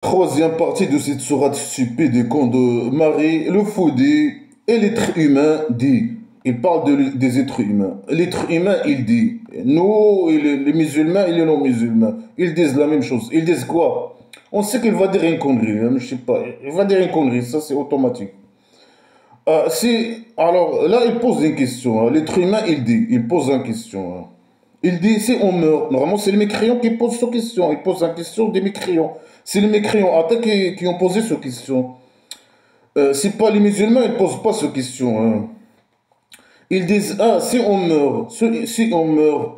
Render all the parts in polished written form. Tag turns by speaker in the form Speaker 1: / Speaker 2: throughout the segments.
Speaker 1: Troisième partie de cette sourate stupide et con de Marie, le Fodé et l'être humain dit. Il parle des êtres humains. L'être humain, il dit. Nous, et les musulmans et les non-musulmans, ils disent la même chose. Ils disent quoi? On sait qu'il va dire une connerie, hein, je sais pas. Il va dire une connerie, ça c'est automatique. Alors là, il pose une question, hein. L'être humain, il dit, il pose une question, hein. Il dit, si on meurt, normalement, c'est les mécréants qui posent cette question. Il pose la question des mécréants. C'est les mécréants athées qui ont posé cette question. C'est pas les musulmans, ils ne posent pas cette question, hein. Ils disent, ah, si on meurt, si on meurt,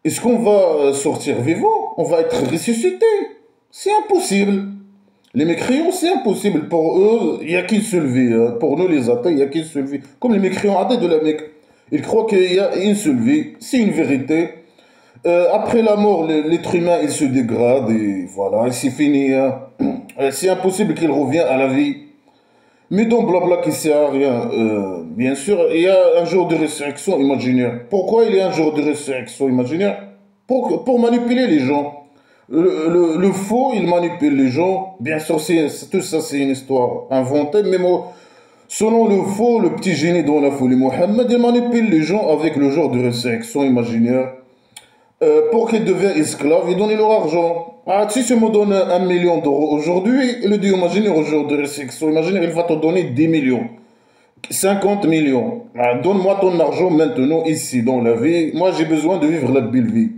Speaker 1: est-ce qu'on va sortir vivant? On va être ressuscité. C'est impossible. Les mécréants, c'est impossible. Pour eux, il n'y a qu'une seule vie, hein. Pour nous, les athées, il n'y a qu'une seule vie. Comme les mécréants athées de la Mecque. Ils croient qu'il y a une seule vie. C'est une vérité. Après la mort, l'être humain, il se dégrade et voilà, c'est fini, hein. C'est impossible qu'il revienne à la vie. Mais dans Blabla qui sert à rien, bien sûr, il y a un jour de résurrection imaginaire. Pourquoi il y a un jour de résurrection imaginaire? Pour manipuler les gens. Le faux, il manipule les gens. Bien sûr, tout ça, c'est une histoire inventée, mais selon le faux, le petit génie dans la folie, Mohammed, il manipule les gens avec le jour de résurrection imaginaire. Pour qu'ils deviennent esclaves et donner leur argent. Ah, si tu me donnes 1 million d'euros aujourd'hui, le Dieu imaginaire au jour de résurrection imaginaire, il va te donner 10 millions, 50 millions. Ah, donne-moi ton argent maintenant, ici, dans la vie. Moi, j'ai besoin de vivre la belle vie.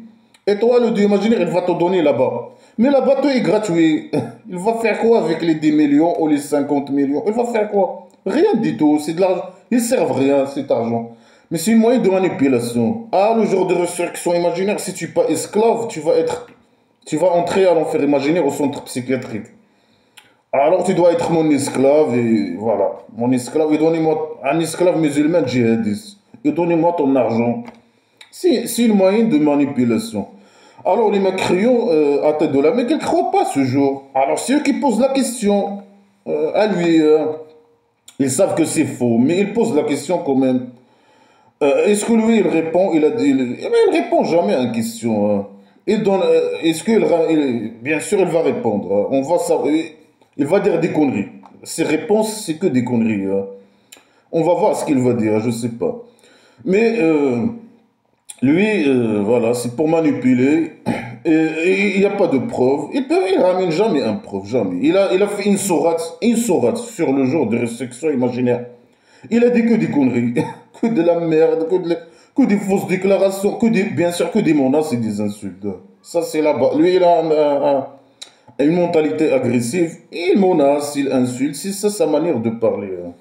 Speaker 1: Et toi, le Dieu imaginaire, il va te donner là-bas. Mais là-bas, tout est gratuit. Il va faire quoi avec les 10 millions ou les 50 millions? Il va faire quoi? Rien du tout. C'est de l'argent. Ils servent rien, cet argent. Mais c'est une moyen de manipulation. Ah, le jour de résurrection imaginaire, si tu n'es pas esclave, tu vas entrer à l'enfer imaginaire au centre psychiatrique. Alors tu dois être mon esclave et voilà. Mon esclave, et donnez-moi un esclave musulman djihadiste. Et donnez-moi ton argent. C'est une moyen de manipulation. Alors les Macrions, à tête de la Mecque, ils ne croient pas ce jour. Alors c'est eux qui posent la question à lui. Ils savent que c'est faux, mais ils posent la question quand même. Est-ce que lui, il répond, il répond jamais à une question, hein. Est-ce qu'il, bien sûr, il va répondre, hein. On va savoir, il va dire des conneries. Ses réponses, c'est que des conneries, hein. On va voir ce qu'il va dire, je sais pas. Mais lui, voilà, c'est pour manipuler. Et il n'y a pas de preuve. Il ramène jamais un preuve, jamais. Il a fait une sourate sur le jour de résurrection imaginaire. Il a dit que des conneries, que de la merde, que des fausses déclarations, bien sûr que des menaces et des insultes. Ça, c'est là-bas. Lui, il a une mentalité agressive. Il menace, il insulte. C'est ça sa manière de parler, hein.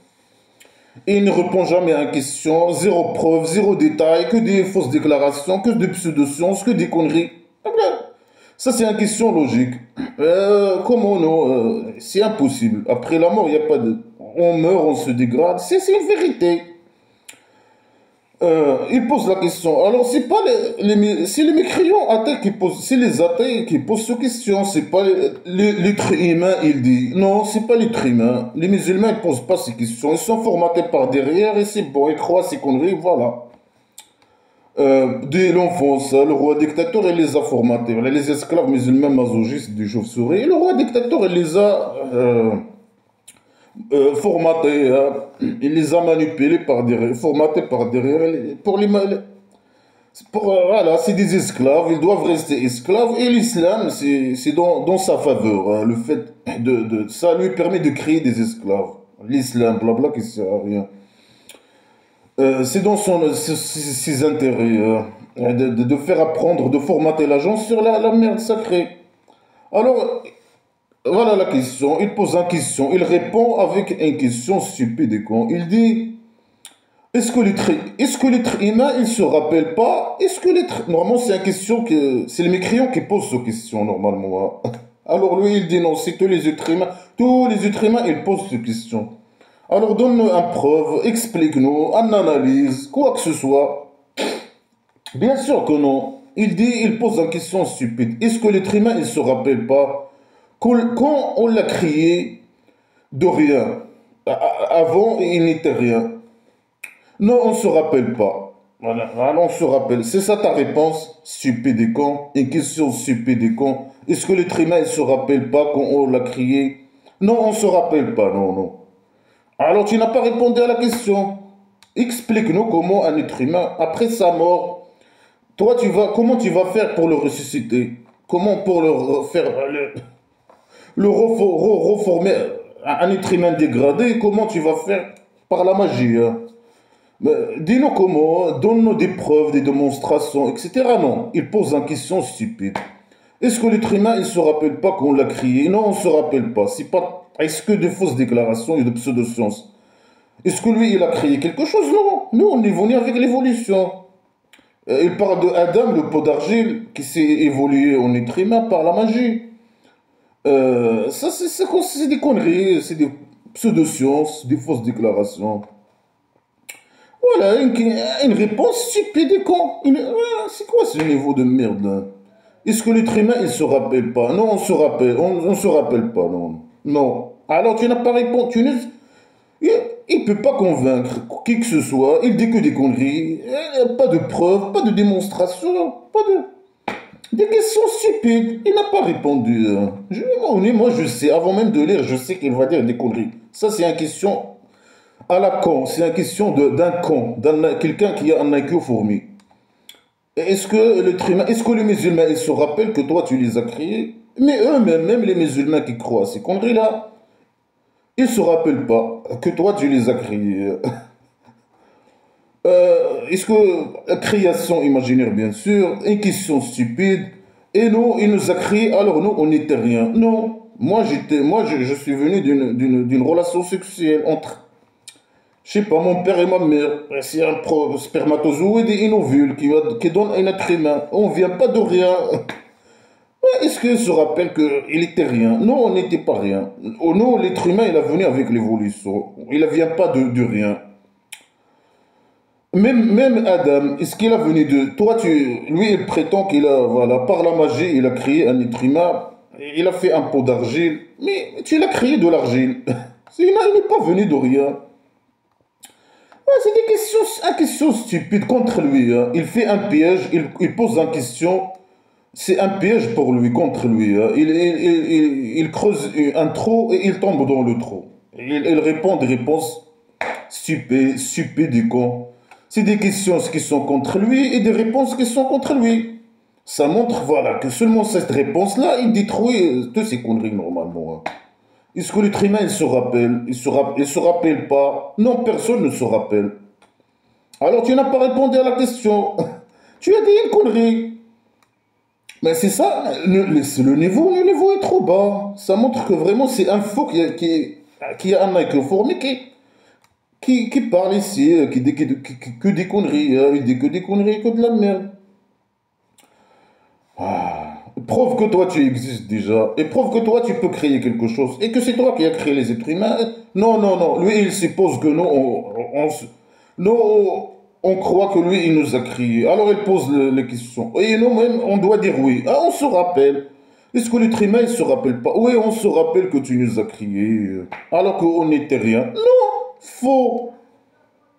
Speaker 1: Et il ne répond jamais à une question. Zéro preuve, zéro détail, que des fausses déclarations, que des pseudo-sciences, que des conneries. Ça, c'est une question logique. Comment non? C'est impossible. Après la mort, il n'y a pas de... On meurt, on se dégrade. C'est une vérité. Il pose la question. Alors, c'est pas c'est les mécréants athées qui posent, c'est les athées qui posent cette question. C'est pas l'être humain, il dit. Non, c'est pas l'être humain. Les musulmans, ils posent pas ces questions. Ils sont formatés par derrière et c'est bon. Ils croient ces conneries, voilà. Dès l'enfance, le roi dictateur, il les a formatés. Voilà, les esclaves musulmans masochistes du chauve-souris. Et le roi dictateur, il les a formatés, hein. Il les a manipulés par derrière, formatés par derrière. Voilà, c'est des esclaves, ils doivent rester esclaves. Et l'islam, c'est dans sa faveur, hein. Le fait ça lui permet de créer des esclaves. L'islam, blabla, qui sert à rien. C'est dans ses intérêts, de faire apprendre, de formater l'agent sur la merde sacrée. Alors, voilà la question. Il pose une question. Il répond avec une question stupide et con. Il dit, est-ce que l'être humain, il se rappelle pas? Est-ce que l'être... Normalement, c'est une question que... C'est les mécréants qui posent cette question, normalement, hein. Alors lui, il dit non, c'est tous les êtres humains, ils posent cette question. Alors donne-nous une preuve, explique-nous, une analyse, quoi que ce soit. Bien sûr que non. Il pose une question stupide. Est-ce que l'être humain, il se rappelle pas quand on l'a créé de rien? Avant, il n'était rien. Non, on ne se rappelle pas. Voilà, alors on se rappelle. C'est ça ta réponse, stupide et con. Une question stupide et con. Est-ce que l'être humain ne se rappelle pas quand on l'a crié? Non, on ne se rappelle pas, non, non. Alors tu n'as pas répondu à la question. Explique-nous comment un être humain, après sa mort, toi comment tu vas faire pour le ressusciter? Comment pour faire reformer un être humain dégradé? Comment tu vas faire par la magie, hein? Mais dis-nous comment, donne-nous des preuves, des démonstrations, etc. Non, il pose une question stupide. Est-ce que l'être humain, il ne se rappelle pas qu'on l'a crié? Non, on ne se rappelle pas. C'est pas. Est-ce que de fausses déclarations et de pseudo-sciences? Est-ce que lui, il a créé quelque chose? Non. Nous, on est venu avec l'évolution. Il parle de Adam, le pot d'argile, qui s'est évolué en être humain par la magie. Ça, c'est des conneries, c'est des pseudo-sciences, des fausses déclarations. Voilà, une réponse stupide et con. C'est quoi ce niveau de merde là? Est-ce que l'être humain, il se rappelle pas? Non, on se rappelle, on se rappelle pas, non. Non. Alors tu n'as pas répondu, il ne peut pas convaincre qui que ce soit, il dit que des conneries, pas de preuves, pas de démonstration, pas de... Des questions stupides, il n'a pas répondu, hein. Moi, je sais, avant même de lire, je sais qu'il va dire des conneries. Ça, c'est une question à la con, c'est une question d'un con, quelqu'un qui a un IQ fourmi. Est-ce que l'être humain, est-ce que les musulmans, ils se rappellent que toi, tu les as créés? Mais eux-mêmes, même les musulmans qui croient à ces conneries-là, ils ne se rappellent pas que toi, tu les as créés. Est-ce que la création imaginaire, bien sûr, une question stupide, et nous, il nous a créés, alors nous, on n'était rien. Non, je suis venu d'une relation sexuelle entre, je sais pas, mon père et ma mère. C'est un spermatozoïde et une ovule qui donne un être humain. On vient pas de rien. Est-ce qu'il se rappelle qu'il était rien? Non, on n'était pas rien. Oh non, l'être humain, il est venu avec l'évolution. Il ne vient pas de rien. Même Adam, est-ce qu'il a venu de... Toi, lui, il prétend qu'il a, voilà, par la magie, il a créé un être humain. Il a fait un pot d'argile. Mais tu l'as créé de l'argile. Il n'est pas venu de rien. Ouais, c'est une question stupide contre lui, hein. Il fait un piège, il pose une question. C'est un piège pour lui, contre lui, hein. Il creuse un trou et il tombe dans le trou. Il répond des réponses stupides et cons. C'est des questions qui sont contre lui et des réponses qui sont contre lui. Ça montre, voilà, que seulement cette réponse-là, il détruit toutes ces conneries normalement, hein. Est-ce que l'être humain, il se rappelle? Il se rappelle pas? Non, personne ne se rappelle. Alors tu n'as pas répondu à la question. Tu as dit une connerie. Mais c'est ça, le niveau est trop bas. Ça montre que vraiment c'est un faux qui a un microphone, mais qui parle ici, qui dit que des conneries, hein. Il dit que des conneries, que de la merde. Prouve que toi tu existes déjà, et prouve que toi tu peux créer quelque chose, et que c'est toi qui as créé les êtres humains. Non, non, non, lui il suppose que nous, nous, on croit que lui il nous a créés. Alors il pose les questions. Et nous-mêmes, on doit dire oui. Ah, on se rappelle. Est-ce que l'être humain il se rappelle pas? Oui, on se rappelle que tu nous as créés, alors qu'on n'était rien. Non, faux.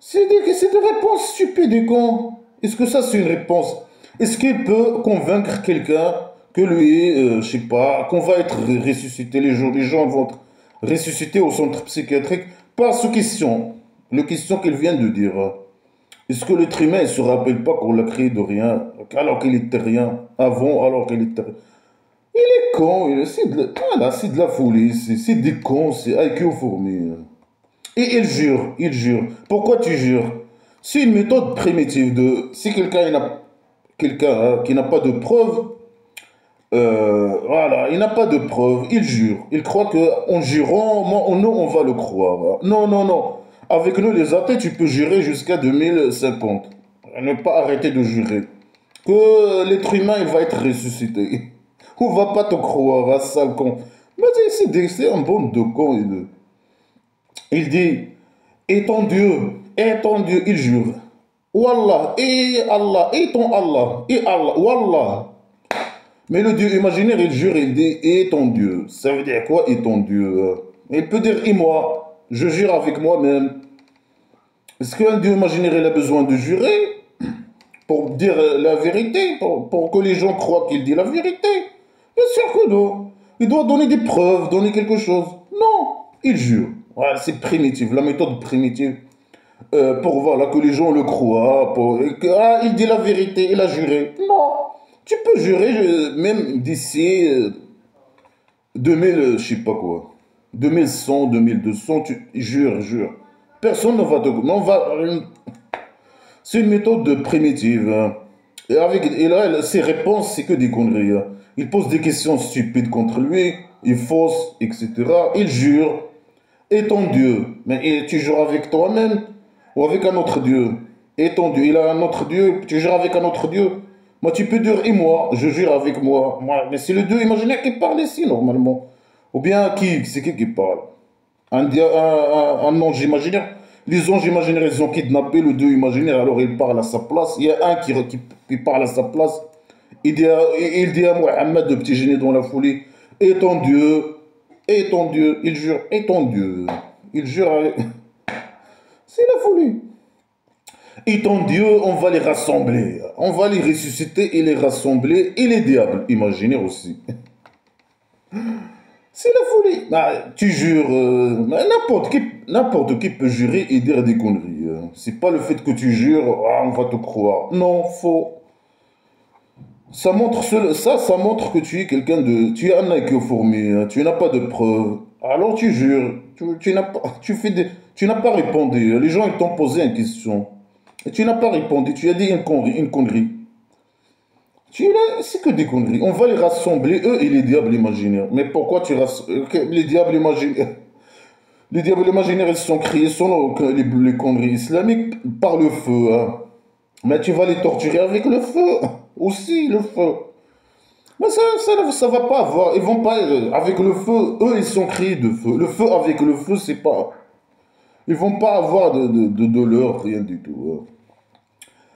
Speaker 1: C'est des réponses stupides et cons. Est-ce que ça, c'est une réponse? Est-ce qu'il peut convaincre quelqu'un que lui, je sais pas, qu'on va être ressuscité, les gens vont être ressuscités au centre psychiatrique par ce question, le question qu'il vient de dire. Est-ce que l'être humain ne se rappelle pas qu'on l'a créé de rien, alors qu'il était rien, avant, alors qu'il était rien? Il est con, voilà, c'est de la folie, c'est des cons, c'est IQ fourmi. Et il jure. Pourquoi tu jures? C'est une méthode primitive de... Si quelqu'un hein, qui n'a pas de preuves, voilà, il n'a pas de preuves, il jure. Il croit qu'en jurant, nous, on va le croire. Non, non, non. Avec nous, les athées, tu peux jurer jusqu'à 2050. Ne pas arrêter de jurer. Que l'être humain, il va être ressuscité. On va pas te croire, à sale con. Mais c'est un bon de con. Il dit, et ton Dieu, il jure. Wallah, et Allah, et ton Allah, et Allah, Wallah. Mais le Dieu imaginaire, il jure, il dit, et ton Dieu. Ça veut dire quoi, et ton Dieu? Il peut dire, et moi, je jure avec moi-même. Est-ce qu'un Dieu imaginaire, il a besoin de jurer? pour dire la vérité, pour que les gens croient qu'il dit la vérité. Bien sûr que non. Il doit donner des preuves, donner quelque chose. Non, il jure. Voilà, c'est primitif, la méthode primitive. Pour voilà, que les gens le croient, il dit la vérité, il a juré. Non, tu peux jurer même d'ici 2000, je sais pas quoi, 2100, 2200, tu jures, jure. Personne ne va te... Non, c'est une méthode primitive, hein. Et là, ses réponses, c'est que des conneries, hein. Il pose des questions stupides contre lui, il fausse, etc. Il jure. Et ton Dieu, mais tu jures avec toi-même ou avec un autre Dieu? Et ton Dieu, il a un autre Dieu, tu jures avec un autre Dieu? Moi, tu peux dire, et moi, je jure avec moi. Mais c'est le Dieu imaginaire qui parle ici, normalement. Ou bien qui? C'est qui parle? Un ange imaginaire. Les anges imaginaires, ils ont kidnappé le Dieu imaginaire, alors il parle à sa place. Il y a un qui parle à sa place. Il dit à Mohamed, le petit génie dans la folie, et ton Dieu, et ton Dieu, il jure, et ton Dieu, il jure, c'est la folie. Et ton Dieu, on va les rassembler, on va les ressusciter et les rassembler, et les diables, imaginez aussi. C'est la folie. Tu jures, n'importe qui peut jurer et dire des conneries, hein. C'est pas le fait que tu jures, on va te croire. Non, faux. Ça montre que tu es quelqu'un de... Tu es un IQ fourmi, hein. Tu n'as pas de preuves. Alors tu jures. Tu n'as pas, tu n'as pas répondu. Les gens ils t'ont posé une question. Et tu n'as pas répondu. Tu as dit une connerie. Une connerie. C'est que des conneries. On va les rassembler, eux et les diables imaginaires. Mais pourquoi tu rassembles... Les diables imaginaires... Les diables imaginaires, ils sont créés selon les conneries islamiques par le feu, hein. Mais tu vas les torturer avec le feu. Aussi, le feu. Mais ça va pas avoir. Ils vont pas. Avec le feu, eux, ils sont créés de feu. Le feu avec le feu, c'est pas. Ils vont pas avoir de douleur, rien du tout, hein.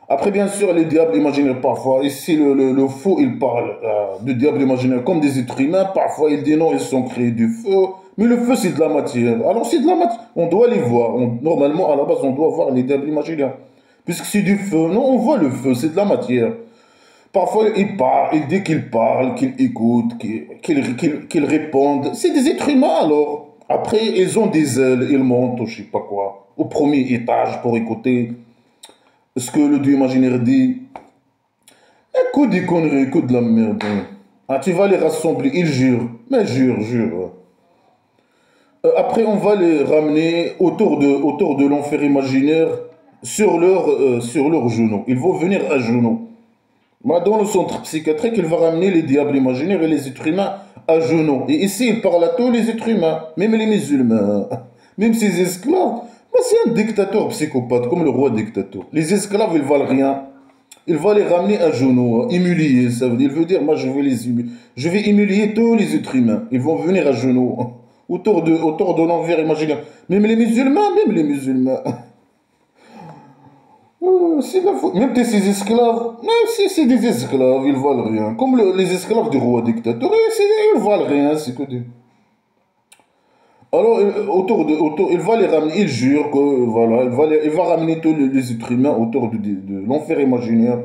Speaker 1: Après, bien sûr, les diables imaginaires, parfois, ici, le faux, il parle de diables imaginaires comme des êtres humains. Parfois, il dit non, ils sont créés du feu. Mais le feu, c'est de la matière. Alors, c'est de la matière. On doit les voir. Normalement, à la base, on doit voir les diables imaginaires. Puisque c'est du feu. Non, on voit le feu, c'est de la matière. Parfois, il parle, il dit qu'il parle, qu'il écoute, qu'il réponde. C'est des êtres humains, alors. Après, ils ont des ailes, ils montent, je sais pas quoi, au premier étage pour écouter ce que le Dieu imaginaire dit. Écoute des conneries, écoute de la merde, hein. Tu vas les rassembler, ils jurent. Mais jure, jure. Après, on va les ramener autour de l'enfer imaginaire sur leurs genoux. Ils vont venir à genoux. Moi, dans le centre psychiatrique, il va ramener les diables imaginaires et les êtres humains à genoux. Et ici, il parle à tous les êtres humains, même les musulmans, même ses esclaves. Moi, c'est un dictateur psychopathe, comme le roi dictateur. Les esclaves, ils valent rien. Il va les ramener à genoux, humilier. Il veut dire, moi, je vais humilier tous les êtres humains. Ils vont venir à genoux, autour de l'envers imaginaire. Même les musulmans. C'est la faute. Même ces esclaves, même si c'est des esclaves, ils valent rien. Comme les esclaves du roi dictateur, ils valent rien, c'est que des... Alors, il va les ramener, il jure que, voilà, il va ramener tous les êtres humains autour de l'enfer imaginaire,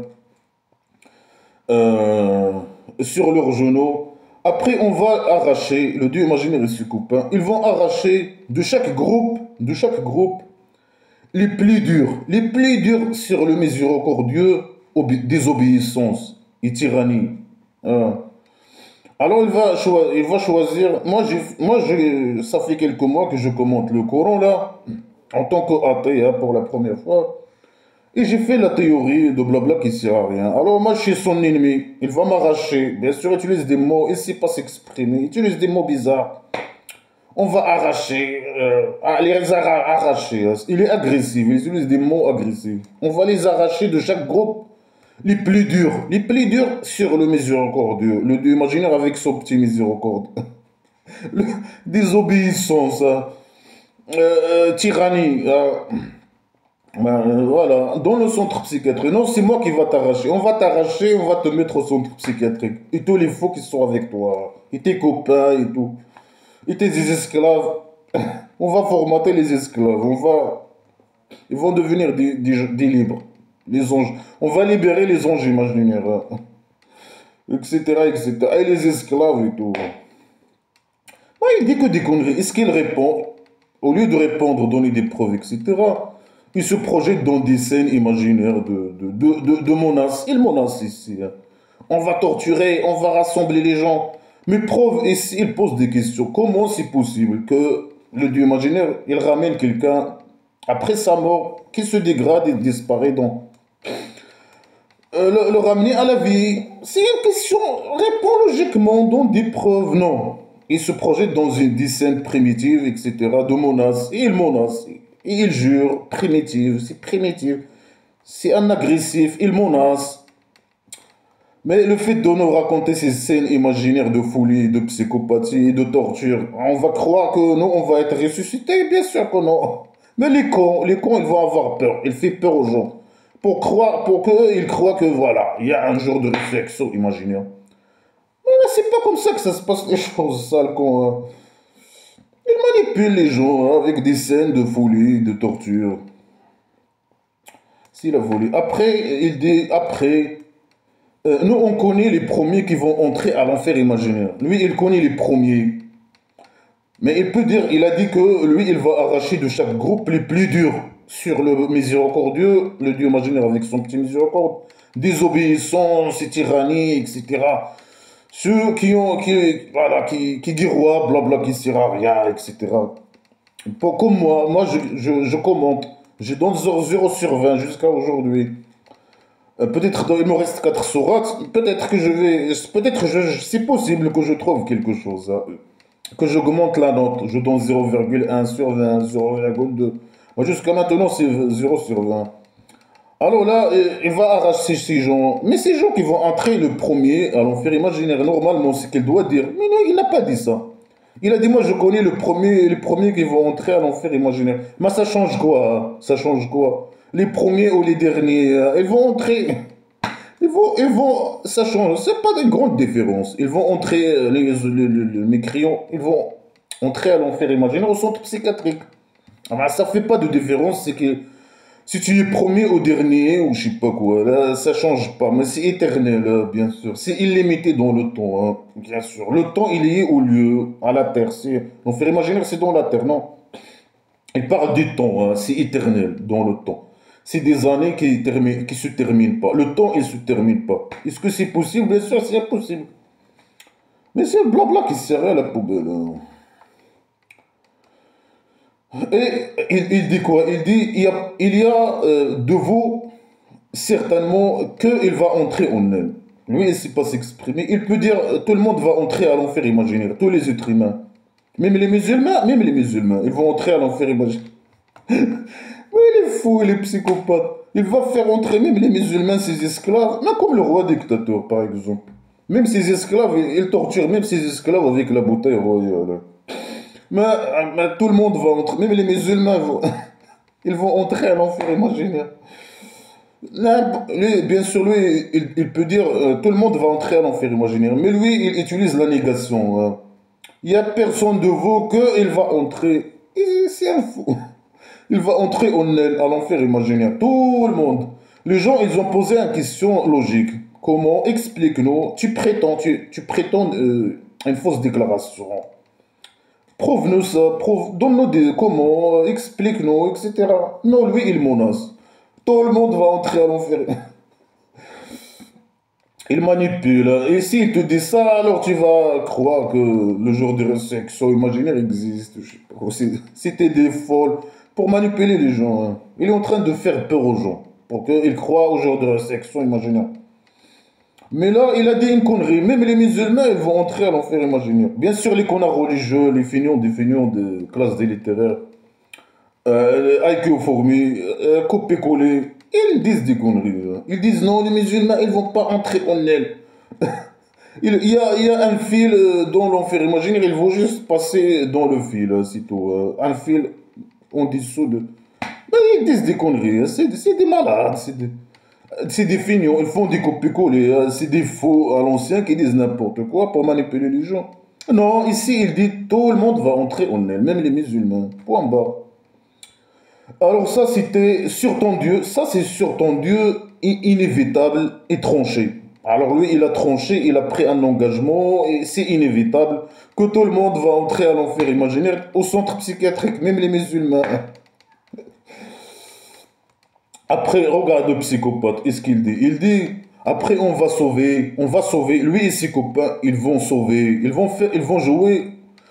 Speaker 1: euh, sur leurs genoux. Après, on va arracher, le dieu imaginaire et ses copains, ils vont arracher de chaque groupe, les plus durs sur le miséricordieux, désobéissance et tyrannie, hein. Alors il va choisir. Ça fait quelques mois que je commente le Coran là, en tant qu'athée, hein, pour la première fois. Et j'ai fait la théorie de blabla qui sert à rien. Alors moi je suis son ennemi, il va m'arracher. Bien sûr, il utilise des mots, il ne sait pas s'exprimer, il utilise des mots bizarres. On va arracher, arracher, hein. Il est agressif, il utilise des mots agressifs. On va les arracher de chaque groupe les plus durs sur le miséricordieux, le Dieu imaginaire avec son petit miséricorde. Désobéissance, hein, tyrannie, voilà, dans le centre psychiatrique. Non, c'est moi qui va t'arracher. On va t'arracher, on va te mettre au centre psychiatrique. Et tous les faux qui sont avec toi, et tes copains et tout. Et tes esclaves. On va formater les esclaves. Ils vont devenir des libres. Les anges. On va libérer les anges imaginaires, hein, etc., etc. Et les esclaves et tout. Ouais, il dit que des conneries. Est-ce qu'il répond? Au lieu de répondre, donner des preuves, etc., il se projette dans des scènes imaginaires de menaces. Il menace ici, hein. On va torturer, on va rassembler les gens. Mais preuve, ici, il pose des questions. Comment c'est possible que le Dieu imaginaire, il ramène quelqu'un après sa mort, qui se dégrade et disparaît donc le ramener à la vie? C'est une question, répond logiquement, dans des preuves, non. Il se projette dans des scènes primitives, etc., de menaces, et il menace, et il jure, primitive, c'est primitif, c'est un agressif, il menace. Mais le fait de nous raconter ces scènes imaginaires de folie, de psychopathie et de torture, on va croire que nous, on va être ressuscités, bien sûr que non. Mais les cons, ils vont avoir peur, il fait peur aux gens pour croire, pour qu'eux, ils croient que voilà, il y a un jour de réflexion imaginaire. Mais c'est pas comme ça que ça se passe les choses, ça, le con, hein. Il manipule les gens, hein, avec des scènes de folie, de torture. S'il a volé. Après, il dit, après, nous, on connaît les premiers qui vont entrer à l'enfer imaginaire. Lui, il connaît les premiers. Mais il peut dire, il a dit que lui, il va arracher de chaque groupe les plus durs sur le miséricordieux, le Dieu imaginaire avec son petit miséricorde, désobéissance et tyrannie, etc. Ceux qui ont, voilà, qui guerroient, blabla, qui sert à rien, etc. Comme moi je commente. Je donne 0 sur 20 jusqu'à aujourd'hui. Peut-être il me reste 4 sourates. Peut-être que je vais. Peut-être c'est possible que je trouve quelque chose, hein. Que j'augmente la note. Je donne 0,1 sur 20, 0,2. Moi, jusqu'à maintenant, c'est 0 sur 20. Alors là, il va arracher ces gens. Mais ces gens qui vont entrer le premier à l'enfer imaginaire, normalement, c'est qu'il doit dire. Mais non, il n'a pas dit ça. Il a dit, moi, je connais les premiers qui vont entrer à l'enfer imaginaire. Mais ça change quoi, hein? Ça change quoi? Les premiers ou les derniers, ils vont entrer. Ça change. C'est pas de grande différence. Ils vont entrer, les mécréants, ils vont entrer à l'enfer imaginaire au centre psychiatrique. Ah ben, ça fait pas de différence, c'est que si tu es premier ou dernier, ou je sais pas quoi, là, ça change pas. Mais c'est éternel, bien sûr. C'est illimité dans le temps, hein, bien sûr. Le temps, il est au lieu, à la terre. L'enfer imaginaire, c'est dans la terre, non? Il parle du temps, hein, c'est éternel dans le temps. C'est des années qui se terminent pas. Le temps, il se termine pas. Est-ce que c'est possible? Bien sûr, c'est impossible. Mais c'est le blabla qui sert à la poubelle, hein. Et il dit quoi? Il dit, il y a de vous, certainement, qu'il va entrer en elle. Lui, il ne sait pas s'exprimer. Il peut dire, tout le monde va entrer à l'enfer imaginaire, tous les êtres humains. Même les musulmans, ils vont entrer à l'enfer imaginaire. Oui, il est fou, il est psychopathe. Il va faire entrer même les musulmans, ses esclaves, mais comme le roi dictateur, par exemple. Même ses esclaves, il torture même ses esclaves avec la bouteille royale. Mais tout le monde va entrer, même les musulmans, ils vont entrer à l'enfer imaginaire. Là, lui, bien sûr, lui, il peut dire tout le monde va entrer à l'enfer imaginaire, mais lui, il utilise la négation, hein. Il n'y a personne de vous qu'il va entrer. C'est un fou. Il va entrer en elle, à l'enfer imaginaire. Tout le monde. Les gens, ils ont posé une question logique. Comment? Explique-nous. Tu prétends une fausse déclaration. Prouve-nous ça. Donne-nous des comment. Explique-nous, etc. Non, lui, il menace. Tout le monde va entrer à l'enfer. Il manipule. Et s'il te dit ça, alors tu vas croire que le jour de résurrection imaginaire existe. Je sais pas. C'était des folles pour manipuler les gens, hein. Il est en train de faire peur aux gens pour qu'ils croient au jour de résurrection imaginaire. Mais là, il a dit une connerie. Même les musulmans, ils vont entrer à l'enfer imaginaire. Bien sûr, les connards religieux, les feignants, des feignants de classe délittéraire, IQ fourmi, copier-coller, ils disent des conneries, hein. Ils disent non, les musulmans, ils vont pas entrer en elle. Il y a un fil dans l'enfer imaginaire, il faut juste passer dans le fil, c'est tout. Un fil en dessous de. Mais ils disent des conneries, hein. C'est des malades, c'est des feignants, ils font des copier-coller, hein. C'est des faux à l'ancien qui disent n'importe quoi pour manipuler les gens. Non, ici il dit tout le monde va entrer en elle, même les musulmans. Point barre. Alors ça, c'était sur ton Dieu. Ça, c'est sur ton Dieu inévitable et tranché. Alors lui, il a tranché, il a pris un engagement et c'est inévitable que tout le monde va entrer à l'enfer imaginaire, au centre psychiatrique, même les musulmans. Après, regarde le psychopathe, qu'est-ce qu'il dit? Il dit, après on va sauver, lui et ses copains, ils vont sauver, ils vont jouer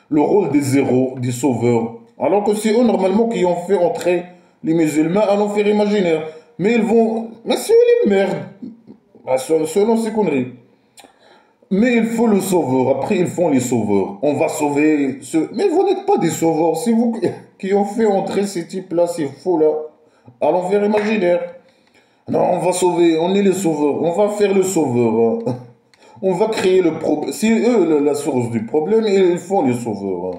Speaker 1: le rôle des héros, des sauveurs. Alors que c'est eux, normalement, qui ont fait entrer les musulmans à l'enfer imaginaire. Mais c'est eux les merdes, bah, selon ces conneries. Mais il faut le sauveur, après ils font les sauveurs. On va sauver ceux... Mais vous n'êtes pas des sauveurs, c'est vous qui ont fait entrer ces types-là, ces faux-là, à l'enfer imaginaire. Non, on va sauver, on est les sauveurs, on va faire le sauveur, hein. On va créer le problème. C'est eux la source du problème et ils font les sauveurs, hein.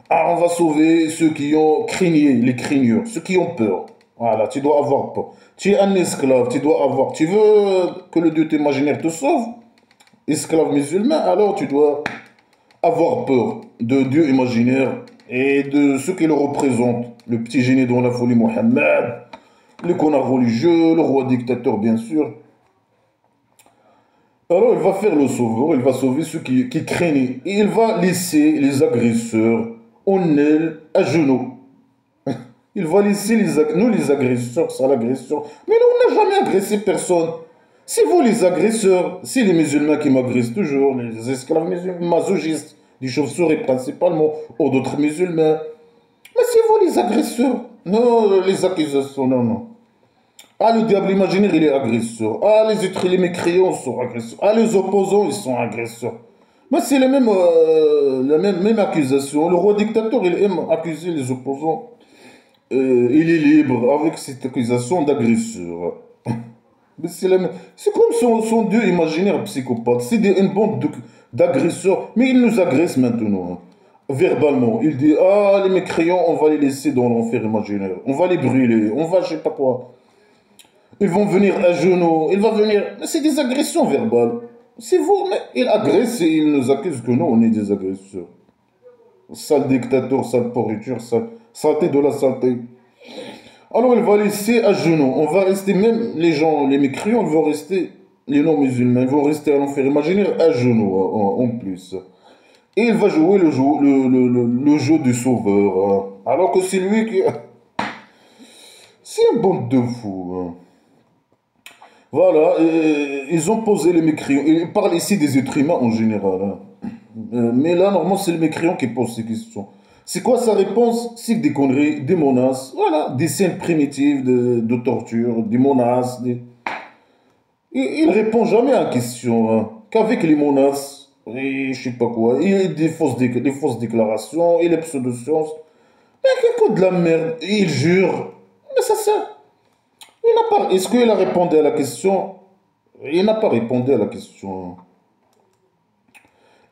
Speaker 1: Ah, on va sauver ceux qui ont craigné, les craigneurs, ceux qui ont peur. Voilà, tu dois avoir peur. Tu es un esclave, tu dois avoir. Tu veux que le Dieu imaginaire te sauve? Esclave musulman, alors tu dois avoir peur de Dieu imaginaire et de ceux qui le représentent. Le petit génie dans la folie Mohammed, le connard religieux, le roi dictateur, bien sûr. Alors il va faire le sauveur, il va sauver ceux qui craignent. Et il va laisser les agresseurs en aile, à genoux. Il va laisser nous les agresseurs, c'est l'agression. Mais nous, on n'a jamais agressé personne. C'est vous les agresseurs, c'est les musulmans qui m'agressent toujours, les esclaves musulmans, masochistes, des chauves-souris principalement, ou d'autres musulmans. Mais c'est vous les agresseurs. Non, les accusations, non, non. Ah, le diable imaginaire, il est agresseur. Ah, les êtres, les mécréants sont agresseurs. Ah, les opposants, ils sont agresseurs. Mais c'est la même accusation. Le roi dictateur, il aime accuser les opposants. Il est libre avec cette accusation d'agresseur. Mais c'est comme son dieu imaginaire psychopathe. C'est une bande d'agresseurs. Mais il nous agresse maintenant, hein. Verbalement. Il dit, ah, les mécréants, on va les laisser dans l'enfer imaginaire. On va les brûler. On va, je sais pas quoi. Ils vont venir à genoux. Il va venir. Mais c'est des agressions verbales. C'est vous, mais il agresse et il nous accuse que nous, on est des agresseurs. Sale dictateur, sale pourriture, saleté de la saleté. Alors il va laisser à genoux. On va rester, même les gens, les mécréants, ils vont rester, les non-musulmans, ils vont rester à l'enfer imaginaire à genoux en plus. Et il va jouer le jeu du sauveur, hein. Alors que c'est lui qui... C'est une bande de fous, hein. Voilà, ils ont posé les mécréants. Ils parlent ici des êtres humains en général, hein. Mais là, normalement, c'est le mécréant qui pose ces questions. C'est quoi sa réponse? C'est des conneries, des menaces, voilà, des scènes primitives de torture, des menaces. Il répond jamais à la question, hein, qu'avec les menaces, et je sais pas quoi, et des fausses déclarations, et les pseudo-sciences. Mais que de la merde, et il jure. Mais ça sert. Il n'a pas... Est-ce qu'il a répondu à la question? Il n'a pas répondu à la question.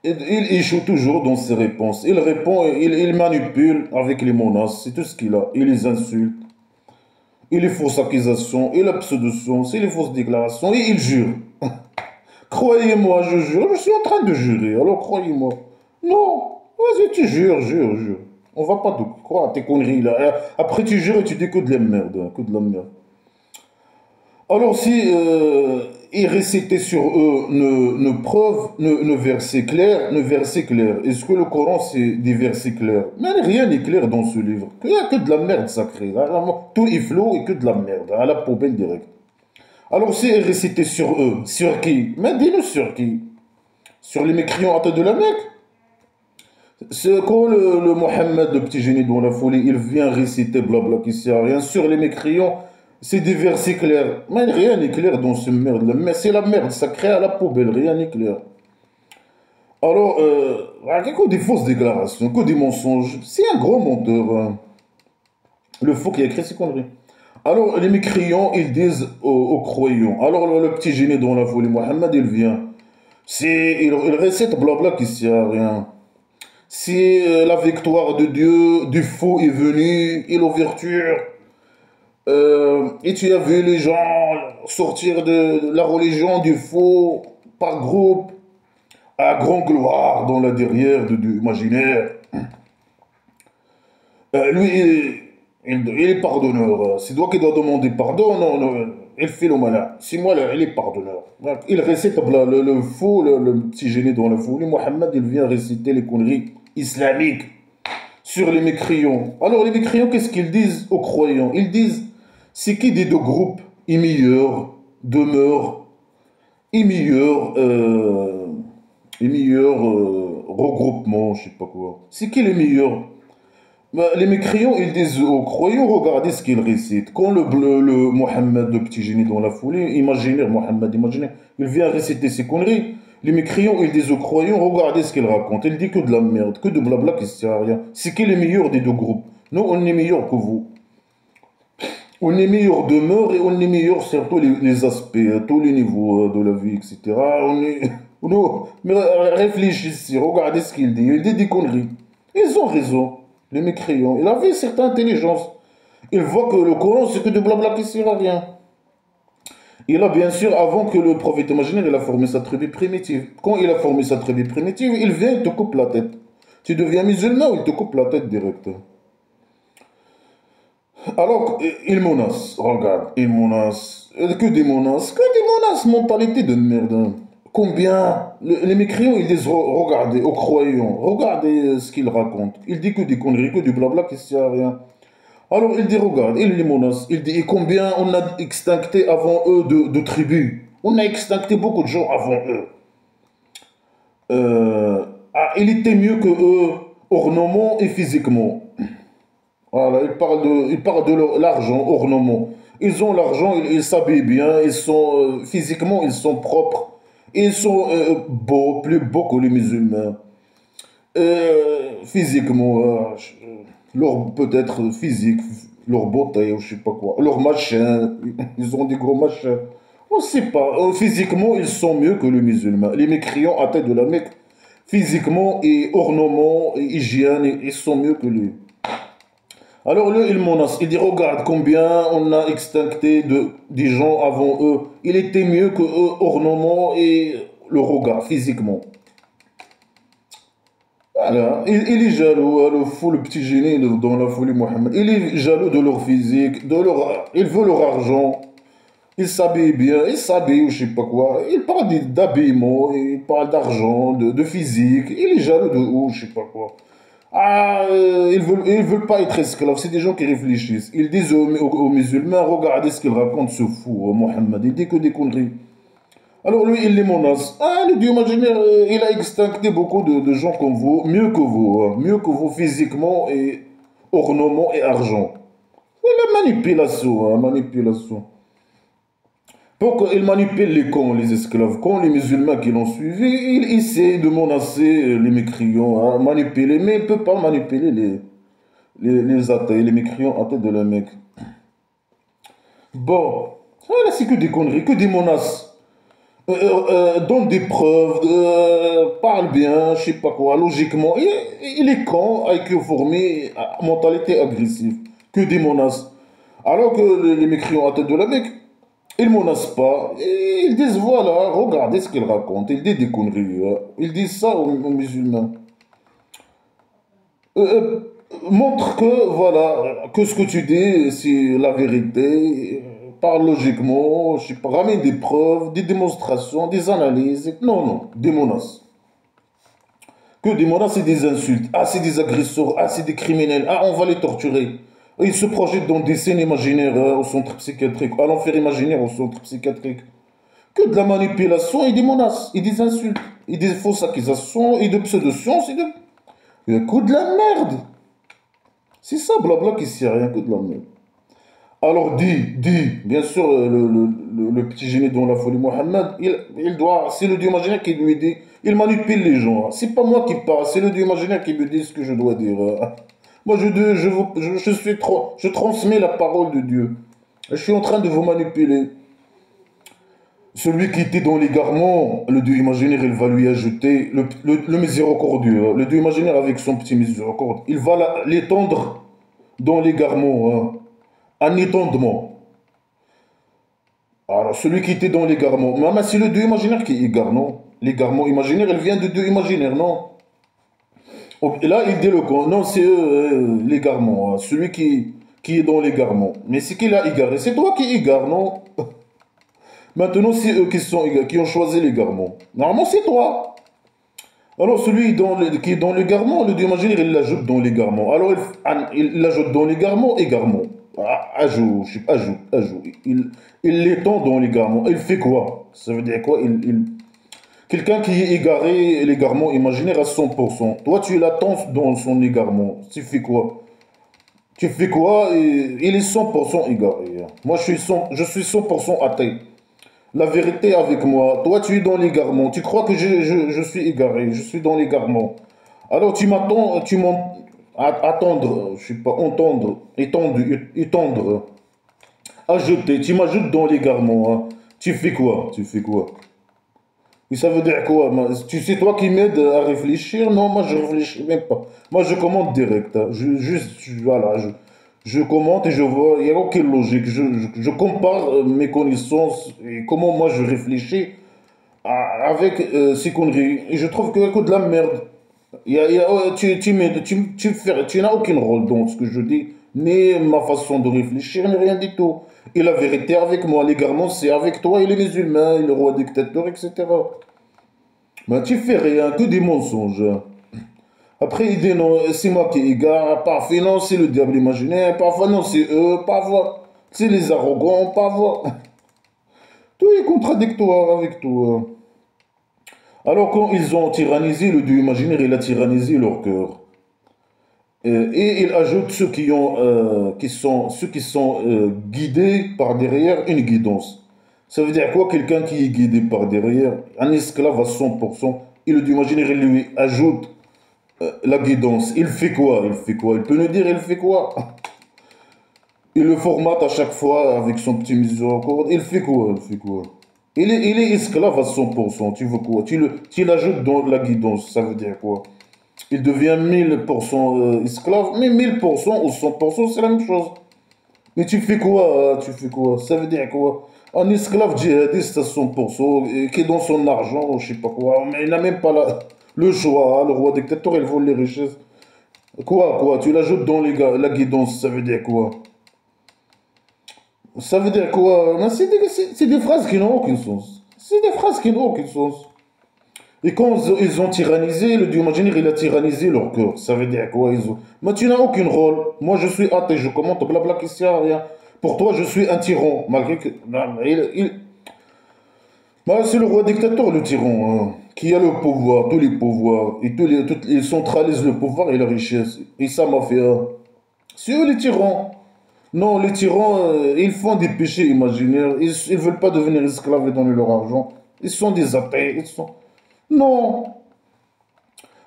Speaker 1: Il échoue toujours dans ses réponses. Il répond, il manipule avec les menaces, c'est tout ce qu'il a. Il les insulte, il les fausses accusations, il a pseudo-science, il les fausses déclarations, et il jure. Croyez-moi, je jure, je suis en train de jurer, alors croyez-moi. Non, vas-y, tu jures, jure, jure. On va pas te croire à tes conneries là. Après, tu jures et tu dis que de la merde, hein, que de la merde. Alors, si il récitait sur eux nos preuves, nos versets clairs, est-ce que le Coran c'est des versets clairs? Mais rien n'est clair dans ce livre. Il n'y a que de la merde sacrée, là. Vraiment, tout est flou et que de la merde, à la poubelle directe. Alors, si il récitait sur eux, sur qui? Mais dis-nous sur qui? Sur les mécréants athées de la Mecque? C'est quand le Mohammed, le petit génie dans la folie, il vient réciter blabla qui sert à rien sur les mécréants. C'est des versets clairs. Mais rien n'est clair dans ce merde-là. Mais c'est la merde, ça crée à la poubelle, rien n'est clair. Alors, que des fausses déclarations, que des mensonges. C'est un gros menteur, hein. Le faux qui a écrit ces conneries. Alors, les mécréants, ils disent aux croyants. Alors, le petit génie dans la folie, Mohammed, il vient. Il récite blabla qui sert à rien. Si la victoire de Dieu, du faux est venue, et l'ouverture. Et tu as vu les gens sortir de la religion du faux par groupe, à grande gloire dans la derrière du imaginaire. Lui, Il est pardonneur. C'est toi qui dois demander pardon. Non, non. Il fait le malin. C'est moi, il est pardonneur. Il récite le faux, le petit génie dans la folie. Mohammed, il vient réciter les conneries islamiques sur les mécréants. Alors, les mécréants, qu'est-ce qu'ils disent aux croyants? Ils disent, c'est qui des deux groupes est meilleur, demeure, est meilleur regroupement, je sais pas quoi. C'est qui les meilleurs? Bah, les mécréants, ils disent aux croyants, regardez ce qu'ils récitent. Quand le Mohammed, le petit génie dans la folie, imaginez, Mohammed, imaginez, il vient réciter ces conneries. Les mécréants, ils disent aux croyants, regardez ce qu'il raconte. Il dit que de la merde, que de blabla qui ne sert à rien. C'est qui les meilleurs des deux groupes? Nous, on est meilleurs que vous. On est meilleur demeure et on est meilleur sur tous les aspects, à tous les niveaux de la vie, etc. On est... Non, mais réfléchissez, regardez ce qu'il dit. Il dit des conneries. Ils ont raison, les mécréants. Il avait une certaine intelligence. Il voit que le Coran, c'est que de blabla qui ne sert à rien. Il a bien sûr, avant que le prophète imaginaire, il a formé sa tribu primitive. Quand il a formé sa tribu primitive, il vient, il te coupe la tête. Tu deviens musulman, il te coupe la tête direct. Alors, il menace, regarde, il menace. Que des menaces, mentalité de merde. Hein. Combien les mécréants, ils disent, regardez, aux croyants, regardez ce qu'ils racontent. Il dit que des conneries, que du blabla qui ne sert à rien. Alors il dit, regarde, il les menace. Il dit, et combien on a extincté avant eux de tribus? On a extincté beaucoup de gens avant eux. Il était mieux que eux, ornement et physiquement. Voilà, il parle de l'argent, ornement. Ils ont l'argent, ils s'habillent bien, ils sont, physiquement, ils sont propres. Ils sont beaux, plus beaux que les musulmans. Physiquement, leur peut-être physique, leur beauté, ou je sais pas quoi, leur machin, ils ont des gros machins. On sait pas. Physiquement, ils sont mieux que les musulmans. Les mécréants à tête de la Mecque, physiquement et ornement et hygiène, ils sont mieux que lui. Alors lui, il menace, il dit, regarde combien on a extincté des gens avant eux. Il était mieux que eux, ornement et le regard, physiquement. Voilà, il est jaloux, hein, le fou, le petit génie dans la folie Mohammed. Il est jaloux de leur physique, il veut leur argent. Il s'habille bien, il s'habille ou je sais pas quoi. Il parle d'habillement, il parle d'argent, de physique. Il est jaloux de ou je sais pas quoi. Ils veulent pas être esclaves, c'est des gens qui réfléchissent. Ils disent aux musulmans, regardez ce qu'il raconte ce fou, Mohammed. Il dit que des conneries. Alors lui, il les menace. Ah, le dieu imaginaire, il a extincté beaucoup de gens comme vous, mieux que vous physiquement et ornement et argent. C'est la manipulation, hein, manipulation. Pour qu'il manipule les cons, les esclaves, quand les musulmans qui l'ont suivi, il essaie de menacer les mécréants, hein, manipuler, mais il ne peut pas manipuler les athées, les mécréants athées de la Mecque. Bon, là c'est que des conneries, que des menaces. Donne des preuves, parle bien, je sais pas quoi, logiquement. Il est con, IQ formé, mentalité agressive, que des menaces. Alors que les mécréants à tête de la Mecque, ils menacent pas, et ils disent voilà, regardez ce qu'ils racontent, ils disent des conneries, ils disent ça aux musulmans. Montre que voilà, que ce que tu dis, c'est la vérité. Parle logiquement, je sais pas, ramène des preuves, des démonstrations, des analyses. Non, non, des menaces. Que des menaces et des insultes. Ah, c'est des agresseurs. Ah, c'est des criminels. Ah, on va les torturer. Ils se projettent dans des scènes imaginaires au centre psychiatrique, à l'enfer imaginaire au centre psychiatrique. Que de la manipulation et des menaces, et des insultes, et des fausses accusations, et de pseudo-sciences, et de... Que de la merde. C'est ça, blabla, qui sert à rien, que de la merde. Alors bien sûr, le petit génie dans la folie Mohammed, il doit, c'est le dieu imaginaire qui lui dit, il manipule les gens. C'est pas moi qui parle, c'est le dieu imaginaire qui me dit ce que je dois dire. Moi, je transmets la parole de Dieu. Je suis en train de vous manipuler. Celui qui était dans l'égarement, le dieu imaginaire, il va lui ajouter le miséricordieux. Le dieu imaginaire avec son petit miséricorde, il va l'étendre dans l'égarement. Hein. Un étendement. Alors, celui qui était dans l'égarement. Mais c'est le dieu imaginaire qui égare, non? L'égarement imaginaire, il vient de dieu imaginaire, non? Et là, il dit le con. Non, c'est eux, l'égarement. Hein. Celui qui est dans l'égarement. Mais c'est qui l'a égaré? C'est toi qui égare, non? Maintenant, c'est eux qui ont choisi l'égarement. Normalement, c'est toi. Alors, qui est dans l'égarement, le Dieu imaginaire, il l'ajoute dans l'égarement. Alors, il l'ajoute dans l'égarement, égarement. Ajoute, ajoute, ajoute. Il l'étend dans l'égarement. Il fait quoi? Ça veut dire quoi? Quelqu'un qui est égaré, l'égarement imaginaire à 100%. Toi, tu l'attends dans son égarement. Tu fais quoi? Tu fais quoi? Il est 100% égaré. Moi, je suis 100% athée. La vérité avec moi. Toi, tu es dans l'égarement. Tu crois que je suis égaré. Je suis dans l'égarement. Alors, attendre, je sais pas, entendre, étendre, ajouter. Tu m'ajoutes dans l'égarement. Hein. Tu fais quoi? Tu fais quoi? Et ça veut dire quoi? Tu sais, toi qui m'aides à réfléchir? Non, moi je réfléchis même pas. Moi je commente direct. Hein. Voilà, je commente et je vois, il n'y a aucune logique. Je compare mes connaissances et comment moi je réfléchis avec ces conneries. Et je trouve que c'est de la merde. Tu n'as aucun rôle dans ce que je dis, ni ma façon de réfléchir, ni rien du tout. Et la vérité avec moi, l'égarement, c'est avec toi et les musulmans, et le roi dictateur, etc. Ben, tu fais rien, que des mensonges. Après, il dit non, c'est moi qui égare, parfois non, c'est le diable imaginaire, parfois non, c'est eux, parfois c'est les arrogants, parfois. Tout est contradictoire avec toi. Alors, quand ils ont tyrannisé le Dieu imaginaire, il a tyrannisé leur cœur. Et il ajoute ceux qui sont guidés par derrière une guidance. Ça veut dire quoi? Quelqu'un qui est guidé par derrière, un esclave à 100%, et le Dieu imaginaire, il lui ajoute la guidance. Il fait quoi? Il fait quoi? Il peut nous dire, il fait quoi? Il le formate à chaque fois avec son petit miséricorde. Il fait quoi? Il fait quoi? Il est esclave à 100%. Tu veux quoi? Tu l'ajoutes dans la guidance. Ça veut dire quoi? Il devient 1000% esclave. Mais 1000% ou 100%, c'est la même chose. Mais tu fais quoi? Tu fais quoi? Ça veut dire quoi? Un esclave djihadiste à 100%, qui est dans son argent, je sais pas quoi. Mais il n'a même pas le choix. Hein. Le roi dictateur, il vole les richesses. Quoi? Tu l'ajoutes dans la guidance. Ça veut dire quoi? Ça veut dire quoi? Mais c'est des phrases qui n'ont aucun sens. C'est des phrases qui n'ont aucun sens. Et quand ils ont tyrannisé, le Dieu imaginaire, il a tyrannisé leur cœur. Ça veut dire quoi? Mais tu n'as aucun rôle. Moi, je suis athée, je commente blabla qui sert à rien. Pour toi, je suis un tyran, malgré que... Non, mais bah, c'est le roi dictateur, le tyran, hein, qui a le pouvoir, tous les pouvoirs, et il centralise le pouvoir et la richesse. Et ça m'a fait... c'est eux les tyrans. Non, les tyrans, ils font des péchés imaginaires. Ils ne veulent pas devenir esclaves et donner leur argent. Ils sont des athées. Non.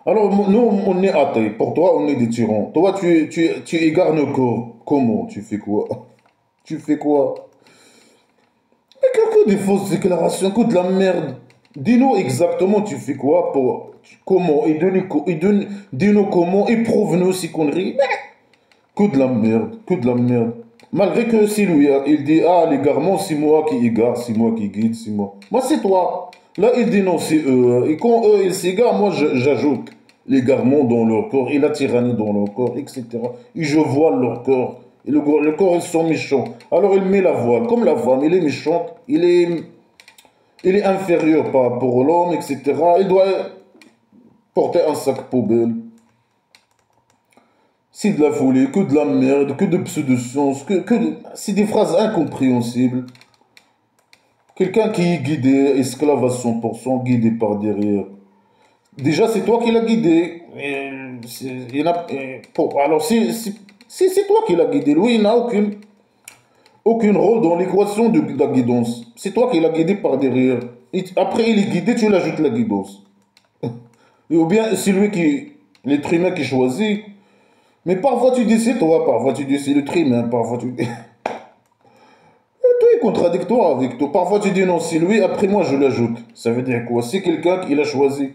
Speaker 1: Alors, nous, on est athées. Pour toi, on est des tyrans. Toi, tu égares nos corps. Comment? Tu fais quoi? Tu fais quoi? Mais que des fausses déclarations, que de la merde. Dis-nous exactement, tu fais quoi pour... Comment? Dis-nous comment et prouve-nous ces conneries. Mais que de la merde, que de la merde. Malgré que c'est lui, hein, il dit, ah, l'égarement, c'est moi qui égare, c'est moi qui guide, c'est moi. Moi, c'est toi. Là, il dit non, c'est eux. Hein. Et quand eux, ils s'égarent, moi, j'ajoute l'égarement dans leur corps et la tyrannie dans leur corps, etc. Et je voile leur corps. Et le corps, ils sont méchants. Alors, il met la voile. Comme la femme, il est méchante, il est inférieur par rapport à l'homme, etc. Il doit porter un sac poubelle. C'est de la folie, que de la merde, que de pseudo-science, c'est des phrases incompréhensibles. Quelqu'un qui est guidé, esclave à 100%, guidé par derrière. Déjà, c'est toi qui l'as guidé. Alors, c'est toi qui l'as guidé. Lui, il n'a aucun rôle dans l'équation de la guidance. C'est toi qui l'as guidé par derrière. Et après, il est guidé, tu l'ajoutes la guidance. Ou bien, c'est lui l'être humain qui choisit. Mais parfois tu dis c'est toi, parfois tu dis c'est le humain, parfois tu dis... Tout est contradictoire avec toi. Parfois tu dis non, c'est lui, après moi je l'ajoute. Ça veut dire quoi? C'est quelqu'un qui l'a choisi.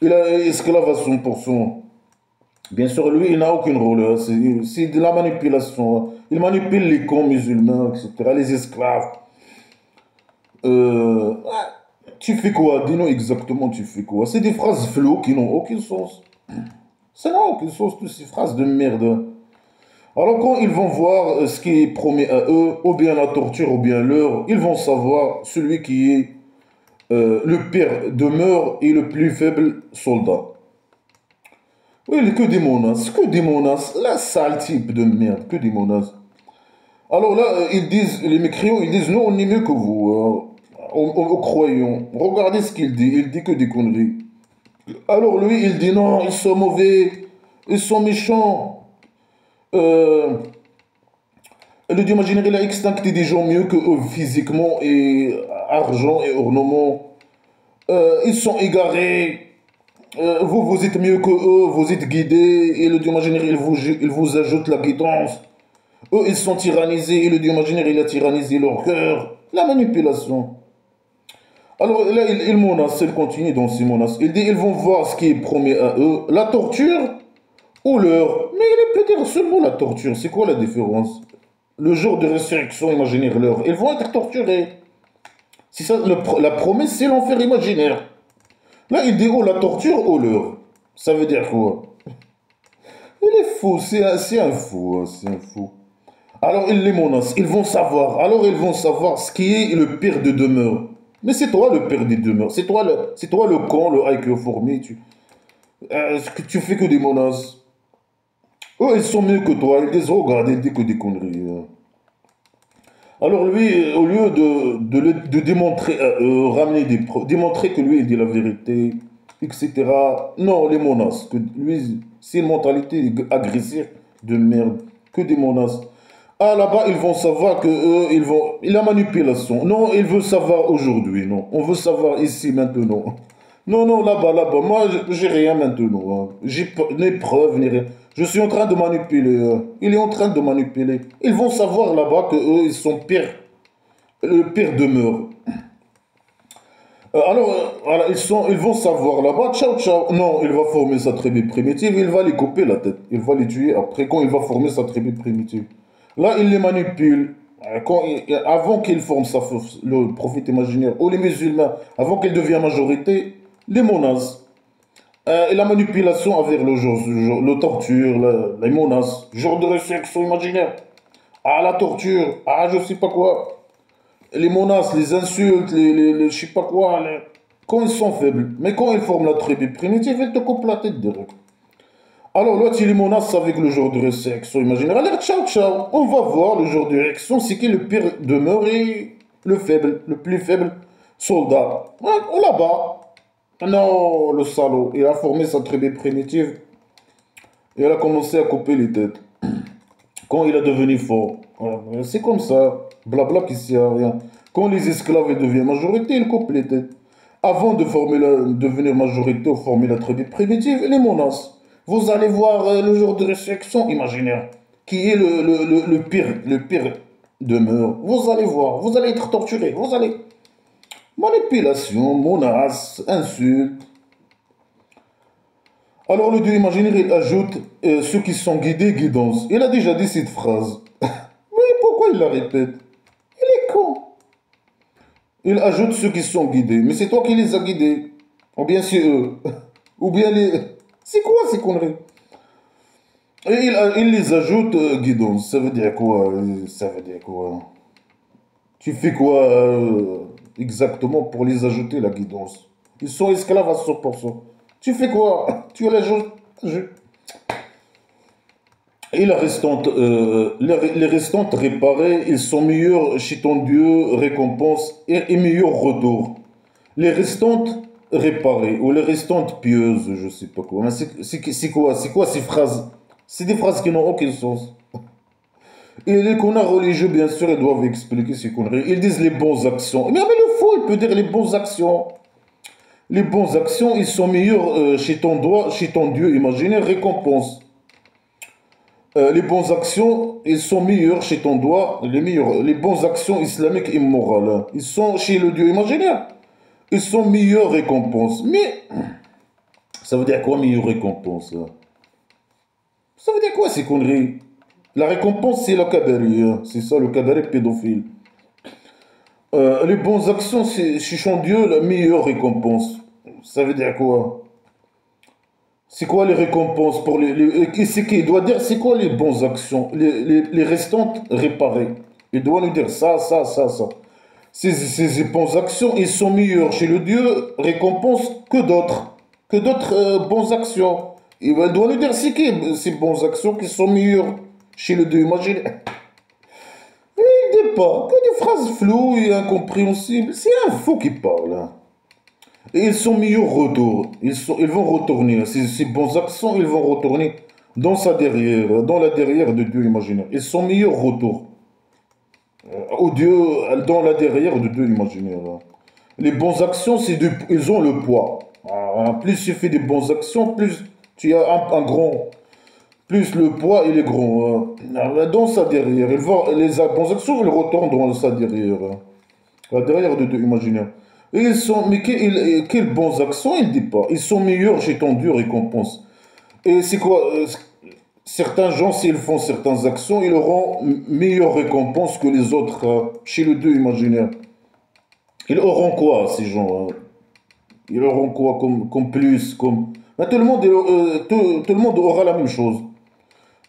Speaker 1: Il est esclave à 100%. Bien sûr, lui, il n'a aucun rôle. Hein. C'est de la manipulation. Hein. Il manipule les cons musulmans, etc., les esclaves. Euh, Tu fais quoi? Dis-nous exactement, tu fais quoi? C'est des phrases floues qui n'ont aucun sens. Ça n'a aucun sens, toutes ces phrases de merde. Alors quand ils vont voir ce qui est promis à eux, ou bien la torture, ou bien l'heure, ils vont savoir celui qui est le pire demeure et le plus faible soldat. Oui, que des menaces, la sale type de merde, que des menaces. Alors là, ils disent, les mécréants, ils disent, non, on est mieux que vous, aux croyants. Regardez ce il dit que des conneries. Alors lui, il dit, non, ils sont mauvais, ils sont méchants. Euh, le dieu imaginaire, il a extincté des gens mieux que eux physiquement et argent et ornements. Ils sont égarés. Vous, vous êtes mieux que eux, vous êtes guidés. Et le dieu imaginaire, il vous ajoute la guidance. Eux, ils sont tyrannisés. Et le dieu imaginaire, il a tyrannisé leur cœur. La manipulation. Alors là, il menace, il continue dans ses menaces. Il dit, ils vont voir ce qui est promis à eux. La torture ou l'heure. Mais il peut dire seulement la torture. C'est quoi la différence? Le jour de résurrection imaginaire, l'heure. Ils vont être torturés. C'est ça, la promesse, c'est l'enfer imaginaire. Là, il dit, oh, la torture ou l'heure. Ça veut dire quoi? Il est fou, c'est un fou, hein, c'est un fou. Alors, il les menace, ils vont savoir. Alors, ils vont savoir ce qui est le pire de demeure. Mais c'est toi le pire des demeures. C'est toi le con, le IQ formé. Tu fais que des menaces. Eux, ils sont mieux que toi. Ils disent, regarde, il dit que des conneries, hein. Alors lui, au lieu de démontrer, ramener des preuves, démontrer que lui, il dit la vérité, etc. Non, les menaces. Que lui, c'est une mentalité agressive de merde. Que des menaces. Ah, là-bas, ils vont savoir que eux, ils vont... La manipulation. Non, ils veulent savoir aujourd'hui, non. On veut savoir ici, maintenant. Non, non, là-bas. Moi, j'ai rien maintenant, hein. J'ai pas ni preuves, ni rien. Je suis en train de manipuler, hein. Il est en train de manipuler. Ils vont savoir là-bas que eux, ils sont pires. Le pire demeure. Voilà, ils vont savoir là-bas, ciao, ciao. Non, il va former sa tribu primitive, il va les couper la tête. Il va les tuer après quand il va former sa tribu primitive. Là, il les manipule. Avant qu'il forme le prophète imaginaire, ou les musulmans, avant qu'ils deviennent majorité, les menaces. Et la manipulation avec le torture, les menaces, genre de résurrection imaginaire. Ah, la torture, ah, je sais pas quoi. Les menaces, les insultes, je sais pas quoi, quand ils sont faibles. Mais quand ils forment la tribu primitive, ils te coupent la tête direct. Alors là, tu les menaces avec le jour de résurrection imaginaire. Alors, ciao, ciao. On va voir le jour de résurrection, c'est qui le pire demeure et le faible, le plus faible soldat. Là-bas. Non, le salaud. Il a formé sa tribu primitive et il a commencé à couper les têtes. Quand il est devenu fort. Voilà. C'est comme ça. Blabla qui sert à rien. Quand les esclaves deviennent majorité, ils coupent les têtes. Avant de devenir majorité ou former la tribu primitive, les menaces. Vous allez voir le jour de résurrection imaginaire, qui est le pire demeure. Vous allez voir, vous allez être torturé, vous allez... Manipulation, menaces, insultes. Alors le dieu imaginaire, il ajoute ceux qui sont guidés, guidance. Il a déjà dit cette phrase. Mais pourquoi il la répète? Il est con. Il ajoute ceux qui sont guidés. Mais c'est toi qui les as guidés. Ou bien c'est eux. Ou bien les... C'est quoi ces conneries? Et il les ajoute guidance. Ça veut dire quoi? Ça veut dire quoi? Tu fais quoi exactement pour les ajouter la guidance? Ils sont esclaves à 100%. Tu fais quoi? Tu les ajoutes. Et les restantes réparées, ils sont meilleurs chez ton Dieu, récompense et meilleur retour. Les restantes réparées ou les restantes pieuses, je sais pas quoi. Mais c'est quoi ces phrases? C'est des phrases qui n'ont aucun sens. Et les connards religieux, bien sûr, ils doivent expliquer ces conneries. Ils disent les bonnes actions. Mais le fou, il peut dire les bonnes actions. Les bonnes actions, ils sont meilleurs chez ton Dieu imaginaire, récompense. Les bonnes actions, ils sont meilleurs chez ton doigt, les bonnes actions islamiques immorales. Ils sont chez le Dieu imaginaire. Ils sont meilleures récompenses. Mais, ça veut dire quoi, meilleure récompense? Ça veut dire quoi, ces conneries? La récompense, c'est le cabari, hein. C'est ça, le cabari pédophile. Les bonnes actions, c'est chez ton Dieu la meilleure récompense. Ça veut dire quoi? C'est quoi les récompenses pour c'est qu'il doit dire c'est quoi les bonnes actions, les restantes réparées. Il doit nous dire ça, ça, ça, ça. Ces bonnes actions, ils sont meilleurs chez le Dieu récompense que d'autres bonnes actions. Il doit nous dire c'est qui ces bonnes actions qui sont meilleures chez le Dieu. Imaginez. Il dit pas que des phrases floues et incompréhensibles. C'est un fou qui parle, hein. Et ils sont mis au retour. Ils vont retourner. Ces bons accents, ils vont retourner dans sa derrière, dans la derrière de Dieu imaginaire. Ils sont mis au retour. Au Dieu, dans la derrière de Dieu imaginaire. Les bons actions, ils ont le poids. Plus tu fais des bonnes actions, plus tu as un grand. Plus le poids, il est grand. Dans sa derrière. Les bonnes actions, ils retournent dans sa derrière. La derrière de Dieu imaginaire. Et ils sont, mais quels bons accents, il ne dit pas. Ils sont meilleurs chez ton Dieu récompense. Et c'est quoi certains gens, s'ils font certains actions, ils auront meilleure récompense que les autres chez le Dieu imaginaire. Ils auront quoi, ces gens? Ils auront quoi comme plus Ben, tout le monde aura la même chose.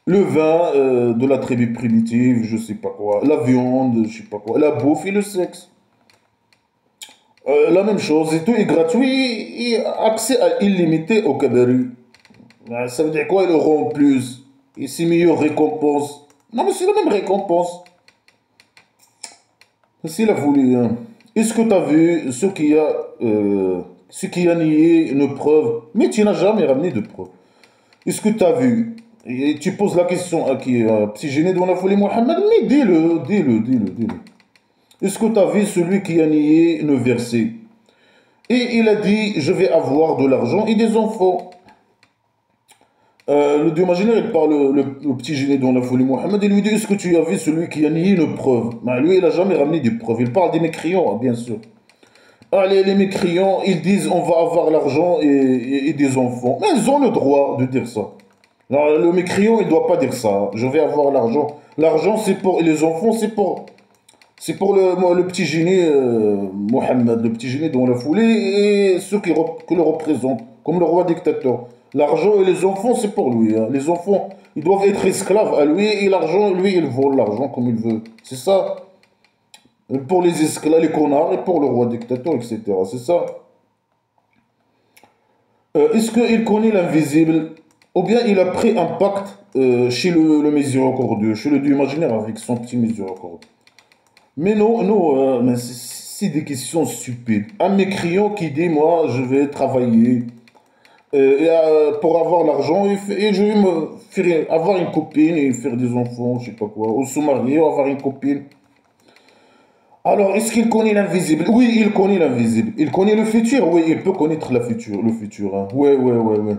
Speaker 1: Le vin de la tribu primitive, je sais pas quoi. La viande, je sais pas quoi. La bouffe et le sexe. La même chose, et tout est gratuit et accès à illimité au cabaret. Ça veut dire quoi, ils auront plus? Et c'est meilleure récompense. Non, mais c'est la même récompense. S'il a voulu, hein. Est-ce que tu as vu ce qui a nié une preuve, mais tu n'as jamais ramené de preuve? Est-ce que tu as vu? Et tu poses la question à qui? Si j'ai né dans la folie Mohammed, mais dis-le. Est-ce que tu as vu celui qui a nié une versée? Et il a dit, je vais avoir de l'argent et des enfants. Le Dieu imaginaire, il parle, le petit génie dans la folie Mohammed, il lui dit, est-ce que tu as vu celui qui a nié une preuve? Ben, lui, il n'a jamais ramené des preuves. Il parle des mécréants, bien sûr. Ah, les mécréants, ils disent, on va avoir l'argent et des enfants. Mais ils ont le droit de dire ça. Alors, le mécréant, il ne doit pas dire ça. Je vais avoir l'argent. L'argent, c'est pour... Et les enfants, c'est pour le petit génie Mohammed, le petit génie dans la foulée, et ceux qui le représentent, comme le roi dictateur. L'argent et les enfants, c'est pour lui, hein. Les enfants, ils doivent être esclaves à lui, et l'argent, lui, il vole l'argent comme il veut. C'est ça. Pour les esclaves, les connards, et pour le roi dictateur, etc. C'est ça. Est-ce qu'il connaît l'invisible? Ou bien il a pris un pacte chez le miséricordieux, chez le Dieu imaginaire avec son petit miséricordieux. Mais non, non, mais c'est des questions stupides. Un mécréant qui dit, moi, je vais travailler pour avoir l'argent et je vais me faire avoir une copine et faire des enfants, je sais pas quoi, ou se marier, ou avoir une copine. Alors, est-ce qu'il connaît l'invisible? Oui, il connaît l'invisible. Il connaît le futur? Oui, il peut connaître le futur, hein. Ouais, ouais, ouais, ouais.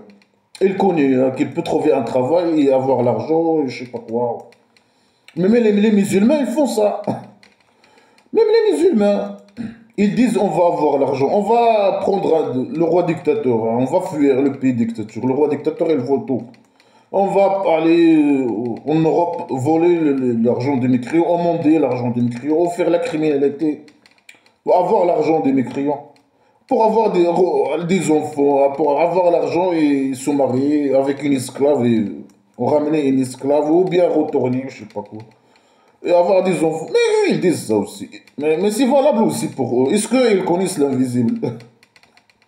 Speaker 1: Il connaît hein, qu'il peut trouver un travail et avoir l'argent et je sais pas quoi. Mais les musulmans, ils font ça. Même les musulmans, ils disent on va avoir l'argent, on va prendre le roi dictateur, hein, on va fuir le pays dictature. Le roi dictateur, il vaut tout. On va aller en Europe voler l'argent des mécréants, emmander l'argent des mécréants, faire la criminalité, pour avoir l'argent des mécréants, pour avoir des enfants, hein, pour avoir l'argent et se marier avec une esclave et ramener une esclave ou bien retourner, je sais pas quoi et avoir des enfants. Mais eux, ils disent ça aussi. Mais c'est valable aussi pour eux. Est-ce qu'ils connaissent l'invisible?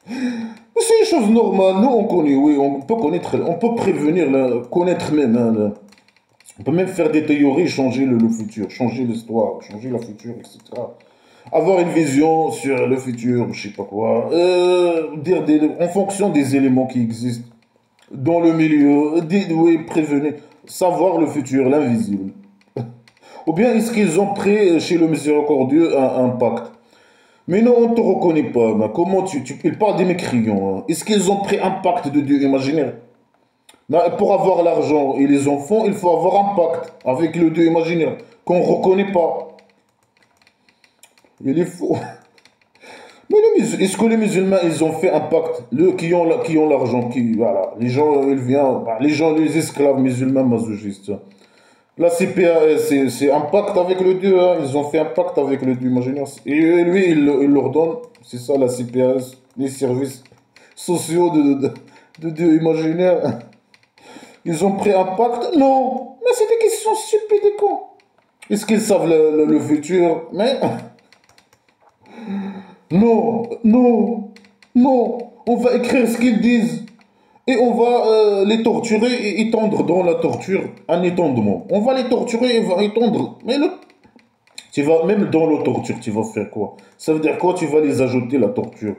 Speaker 1: C'est une chose normale. Nous, on connaît, oui, on peut connaître, on peut prévenir, connaître même. Hein, on peut même faire des théories, changer le futur, changer l'histoire, changer la future, etc. Avoir une vision sur le futur, je sais pas quoi. Dire en fonction des éléments qui existent dans le milieu, oui, prévenir, savoir le futur, l'invisible. Ou bien est-ce qu'ils ont pris chez le miséricordieux un pacte? Mais non, on ne te reconnaît pas. Mais comment ils parlent des mécréants, hein. Est-ce qu'ils ont pris un pacte de Dieu imaginaire? Mais pour avoir l'argent et les enfants, il faut avoir un pacte avec le Dieu imaginaire qu'on ne reconnaît pas. Il est faux. Mais est-ce que les musulmans, ils ont fait un pacte, qui ont l'argent, voilà, les gens, ils viennent, bah, les gens, les esclaves musulmans masochistes. La CPA, c'est un pacte avec le Dieu, hein. Ils ont fait un pacte avec le Dieu imaginaire. Et lui, il leur donne, c'est ça la CPAS, les services sociaux de dieux imaginaires. Ils ont pris un pacte? Non. Mais c'est des questions stupides et cons. Est-ce qu'ils savent le futur? Mais non, non, non. On va écrire ce qu'ils disent. Et on va les torturer et étendre dans la torture un étendement. On va les torturer et va étendre. Mais tu vas, même dans la torture, tu vas faire quoi? Ça veut dire quoi? Tu vas les ajouter la torture.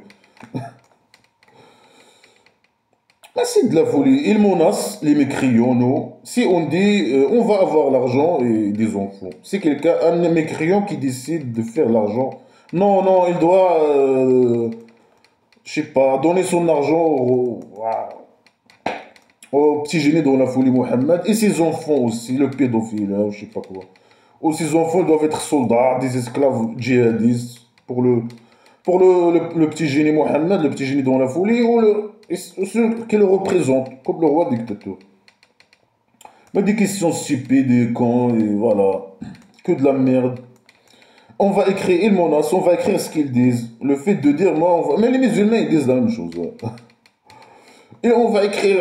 Speaker 1: Mais c'est de la folie. Ils menacent les mécréants, nous. Si on dit on va avoir l'argent et des enfants. C'est quelqu'un, un mécréant qui décide de faire l'argent. Non, non, il doit, je sais pas, donner son argent au petit génie dans la folie Mohammed. Et ses enfants aussi, le pédophile, hein, je sais pas quoi. Ou ses enfants doivent être soldats, des esclaves djihadistes pour le petit génie Mohammed, le petit génie dans la folie, et ceux qui le représentent, comme le roi dictateur. Mais des questions stupides et cons, et voilà. Que de la merde. On va écrire, ils menacent, on va écrire ce qu'ils disent. Le fait de dire, moi, mais les musulmans, ils disent la même chose. Ouais. Et on va écrire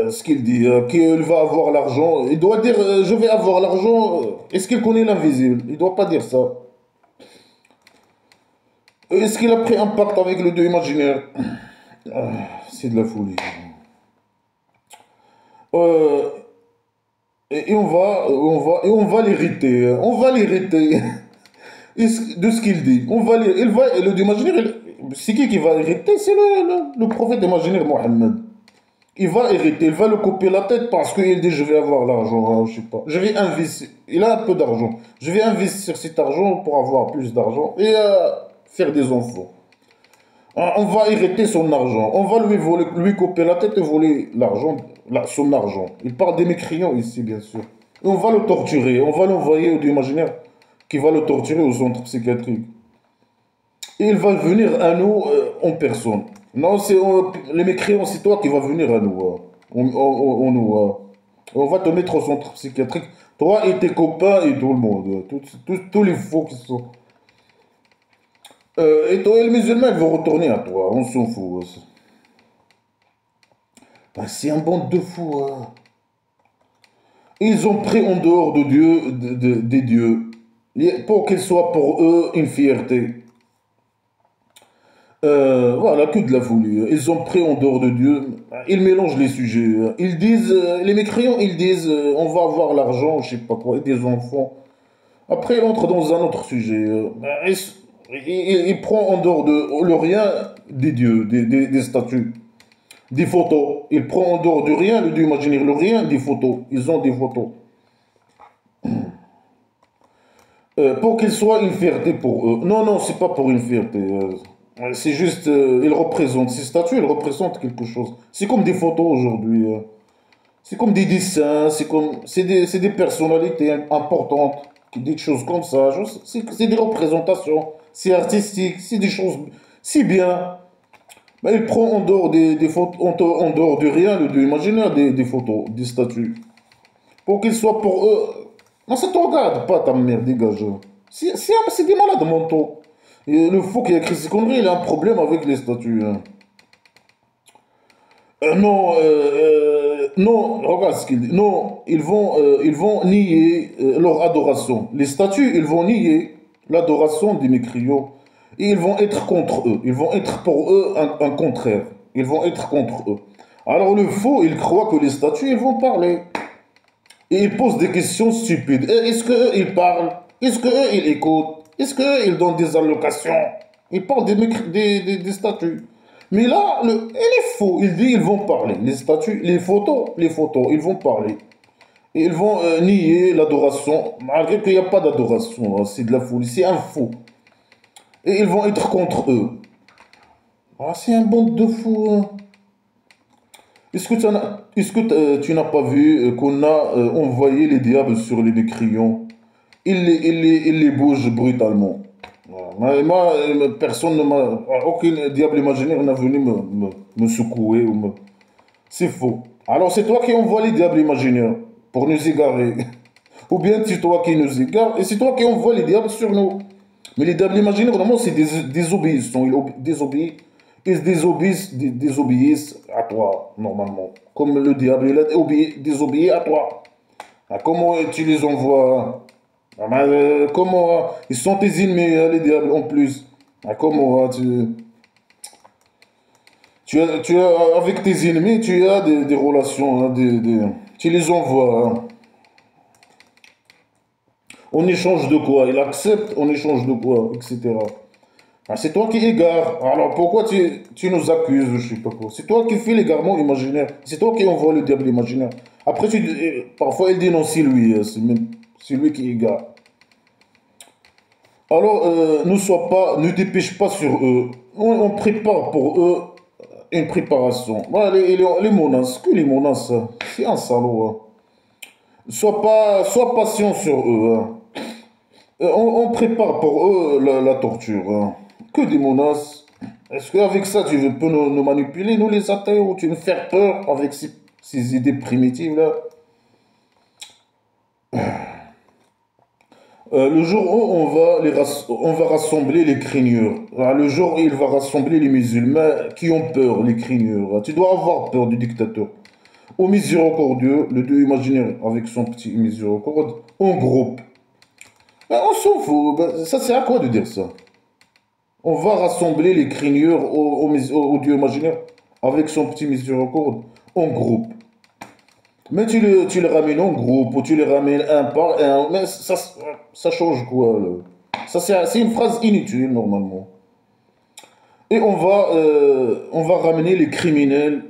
Speaker 1: ce qu'il dit, qu'il va avoir l'argent. Il doit dire, je vais avoir l'argent. Est-ce qu'il connaît l'invisible? Il ne doit pas dire ça. Est-ce qu'il a pris un pacte avec le dieu imaginaire? C'est de la folie. Euh, et on va l'hériter. On va l'hériter de ce qu'il dit. Le dieu imaginaire, c'est qui va hériter? C'est le prophète imaginaire Mohammed. Il va hériter, il va le couper la tête parce qu'il dit je vais avoir l'argent, hein, je sais pas. Je vais investir. Il a un peu d'argent. Je vais investir cet argent pour avoir plus d'argent et faire des enfants. On va hériter son argent. On va lui couper la tête et voler l'argent, son argent. Il parle des mécréants ici, bien sûr. Et on va le torturer. On va l'envoyer au dieu imaginaire qui va le torturer au centre psychiatrique. Et il va venir à nous en personne. Non, les mécréants, c'est toi qui vas venir à nous. On va te mettre au centre psychiatrique. Toi et tes copains et tout le monde. Tous les faux qui sont. Et toi et les musulmans, ils vont retourner à toi. On s'en fout. Ben, c'est un bande de fous. Hein. Ils ont pris en dehors de Dieu, des dieux, pour qu'il soit pour eux une fierté. Voilà, que de la folie. Ils ont pris en dehors de Dieu. Ils mélangent les sujets. Ils disent, les mécréants, ils disent, on va avoir l'argent, je sais pas quoi, et des enfants. Après, il entre dans un autre sujet. Il prend en dehors de le rien des dieux, des statues, des photos. Il prend en dehors du rien, le dieu imaginaire, le rien des photos. Ils ont des photos. Pour qu'ils soient une fierté pour eux. Non, non, c'est pas pour une fierté. C'est juste, ils représentent, ces statues, elles représentent quelque chose. C'est comme des photos aujourd'hui. C'est comme des dessins, c'est des personnalités importantes qui disent des choses comme ça. C'est des représentations, c'est artistique, c'est des choses, c'est bien. Mais il prend en dehors des photos, en dehors de rien, de l'imaginaire des photos, des statues. Pour qu'ils soient pour eux. Non, ça te regarde pas ta mère, dégage. C'est des malades mentaux. Et le fou qui a écrit ces conneries, il a un problème avec les statues. Hein. Non, non, regarde ce qu'il dit. Non, ils vont nier leur adoration. Les statues, ils vont nier l'adoration des mécréants. Et ils vont être contre eux. Ils vont être pour eux un contraire. Ils vont être contre eux. Alors le faux, il croit que les statues, ils vont parler. Et ils posent des questions stupides. Est-ce qu'eux, ils parlent? Est-ce qu'eux, ils écoutent? Est-ce qu'eux, ils donnent des allocations? Ils parlent des statues. Mais là, il est faux. Il dit ils vont parler. Les statues, les photos, ils vont parler. Et ils vont nier l'adoration, malgré qu'il n'y a pas d'adoration. Hein, c'est de la folie, c'est un faux. Et ils vont être contre eux. Ah, c'est un bande de fous. Hein. Est-ce que tu n'as pas vu qu'on a envoyé les diables sur les mécréants? Il les bouge brutalement. Voilà. Moi, personne ne m'a. Aucun diable imaginaire n'a venu me secouer. C'est faux. Alors c'est toi qui envoies les diables imaginaires pour nous égarer. Ou bien c'est toi qui nous égare et c'est toi qui envoies les diables sur nous. Mais les diables imaginaires, vraiment, c'est des désobéissants. Ils désobéissent. Ils désobéissent à toi, normalement. Comme le diable, il a désobéi à toi. Ah, comment tu les envoies? Comment ils sont tes ennemis, les diables, en plus. Ah, comment avec tes ennemis, tu as des relations, hein, tu les envoies. Hein. En échange de quoi? Il accepte en échange de quoi, etc. Ah, c'est toi qui égares. Alors pourquoi tu nous accuses, je sais pas quoi. C'est toi qui fais l'égarement imaginaire. C'est toi qui envoie le diable imaginaire. Après, parfois, il dit non, c'est lui. C'est lui qui égare. Alors, ne dépêche pas sur eux. On prépare pour eux une préparation. Voilà, les menaces, que les menaces, c'est un salaud. Hein. Sois patient sur eux. Hein. On prépare pour eux la torture. Hein. Que des menaces. Est-ce qu'avec ça, tu peux nous manipuler, nous les athées, ou tu veux faire peur avec ces idées primitives-là? Le jour où on va rassembler les craigneurs. Le jour où il va rassembler les musulmans qui ont peur, les craigneurs. Tu dois avoir peur du dictateur. Au miséricordieux, le Dieu imaginaire avec son petit miséricorde, en groupe. Ben, on s'en fout. Ben, ça sert à quoi de dire ça? On va rassembler les craigneurs au Dieu imaginaire avec son petit miséricorde en groupe. Mais tu les ramènes en groupe ou tu les ramènes un par un. Mais ça change quoi là? Ça, c'est une phrase inutile normalement. Et on va ramener les criminels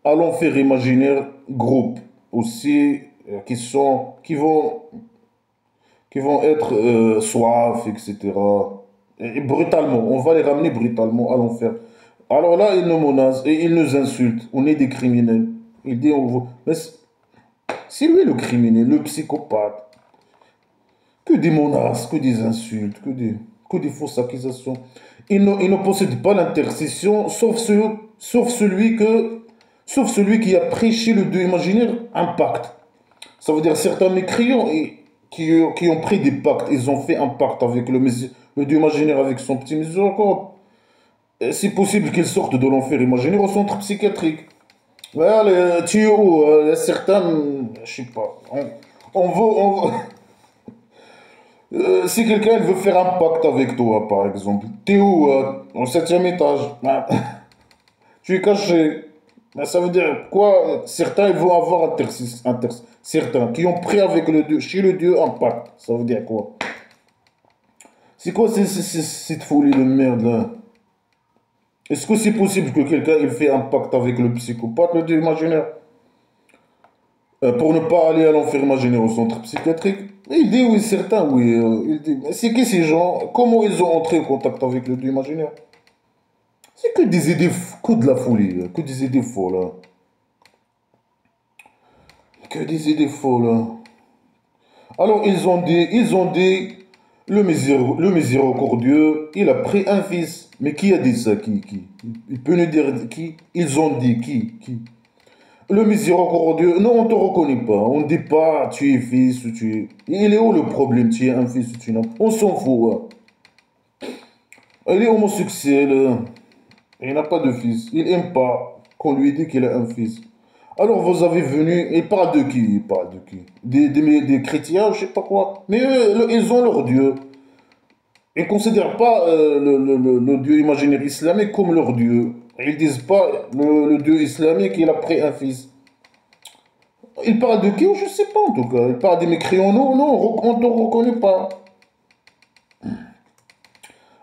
Speaker 1: à l'enfer imaginaire groupe aussi qui vont être soif, etc. Et brutalement, on va les ramener brutalement à l'enfer. Alors là, ils nous menacent et ils nous insultent. On est des criminels. Il dit, mais c'est lui le criminel, le psychopathe. Que des menaces, que des insultes, que des fausses accusations. Il ne possède pas l'intercession, sauf celui qui a prêché le Dieu imaginaire un pacte. Ça veut dire certains mécréants qui ont pris des pactes, ils ont fait un pacte avec le Dieu imaginaire avec son petit miséricorde. C'est possible qu'ils sortent de l'enfer imaginaire au centre psychiatrique. Voilà, les tuyaux, certains, je sais pas. Si quelqu'un veut faire un pacte avec toi, par exemple, t'es où? Au septième étage. Ah, tu es caché. Ben, ça veut dire quoi? Certains ils vont avoir certains qui ont pris avec le Dieu, chez le Dieu un pacte. Ça veut dire quoi? C'est quoi cette folie de merde là? Est-ce que c'est possible que quelqu'un il fait un pacte avec le psychopathe, le Dieu imaginaire, pour ne pas aller à l'enfer imaginaire au centre psychiatrique? Il dit oui, certains, oui. Il dit, mais c'est qui ces gens? Comment ils ont entré en contact avec le Dieu imaginaire? C'est que des idées, que de la folie, là, que des idées folles. Là. Que des idées folles. Là. Alors ils ont dit, le miséricordieux, il a pris un fils. Mais qui a dit ça? Qui? Il peut nous dire qui? Ils ont dit qui? Le miséricordieux, non, on ne te reconnaît pas. On ne dit pas tu es fils ou tu es. Il est où le problème? Tu es un fils ou tu n'es pas. On s'en fout. Hein. Il est homosexuel. Il n'a pas de fils. Il n'aime pas qu'on lui dise qu'il a un fils. Alors vous avez venu. Il parle de qui? Il parle de qui? Des chrétiens, je sais pas quoi. Mais eux, ils ont leur Dieu. Ils ne considèrent pas le Dieu imaginaire islamique comme leur Dieu. Ils disent pas le Dieu islamique, il a pris un fils. Ils parlent de qui? Je ne sais pas en tout cas. Ils parlent des mécréants. Non, non, on ne te reconnaît pas.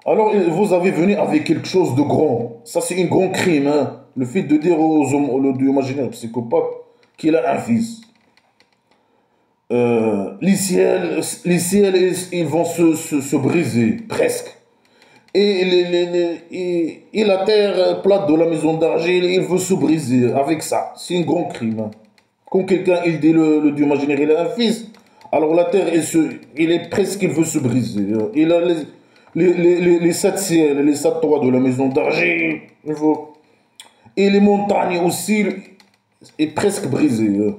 Speaker 1: Alors vous avez venu avec quelque chose de grand. Ça c'est un grand crime. Hein. Le fait de dire aux hommes, au Dieu imaginaire psychopathe qu'il a un fils. Les ciels, ils vont se briser, presque. Et la terre plate de la maison d'argile, il veut se briser avec ça. C'est un grand crime. Hein. Quand quelqu'un il dit le Dieu imaginaire, il a un fils, alors la terre, il est presque, il veut se briser. Il a les sept ciels, les sept toits de la maison d'argile. Et les montagnes aussi, est presque brisées.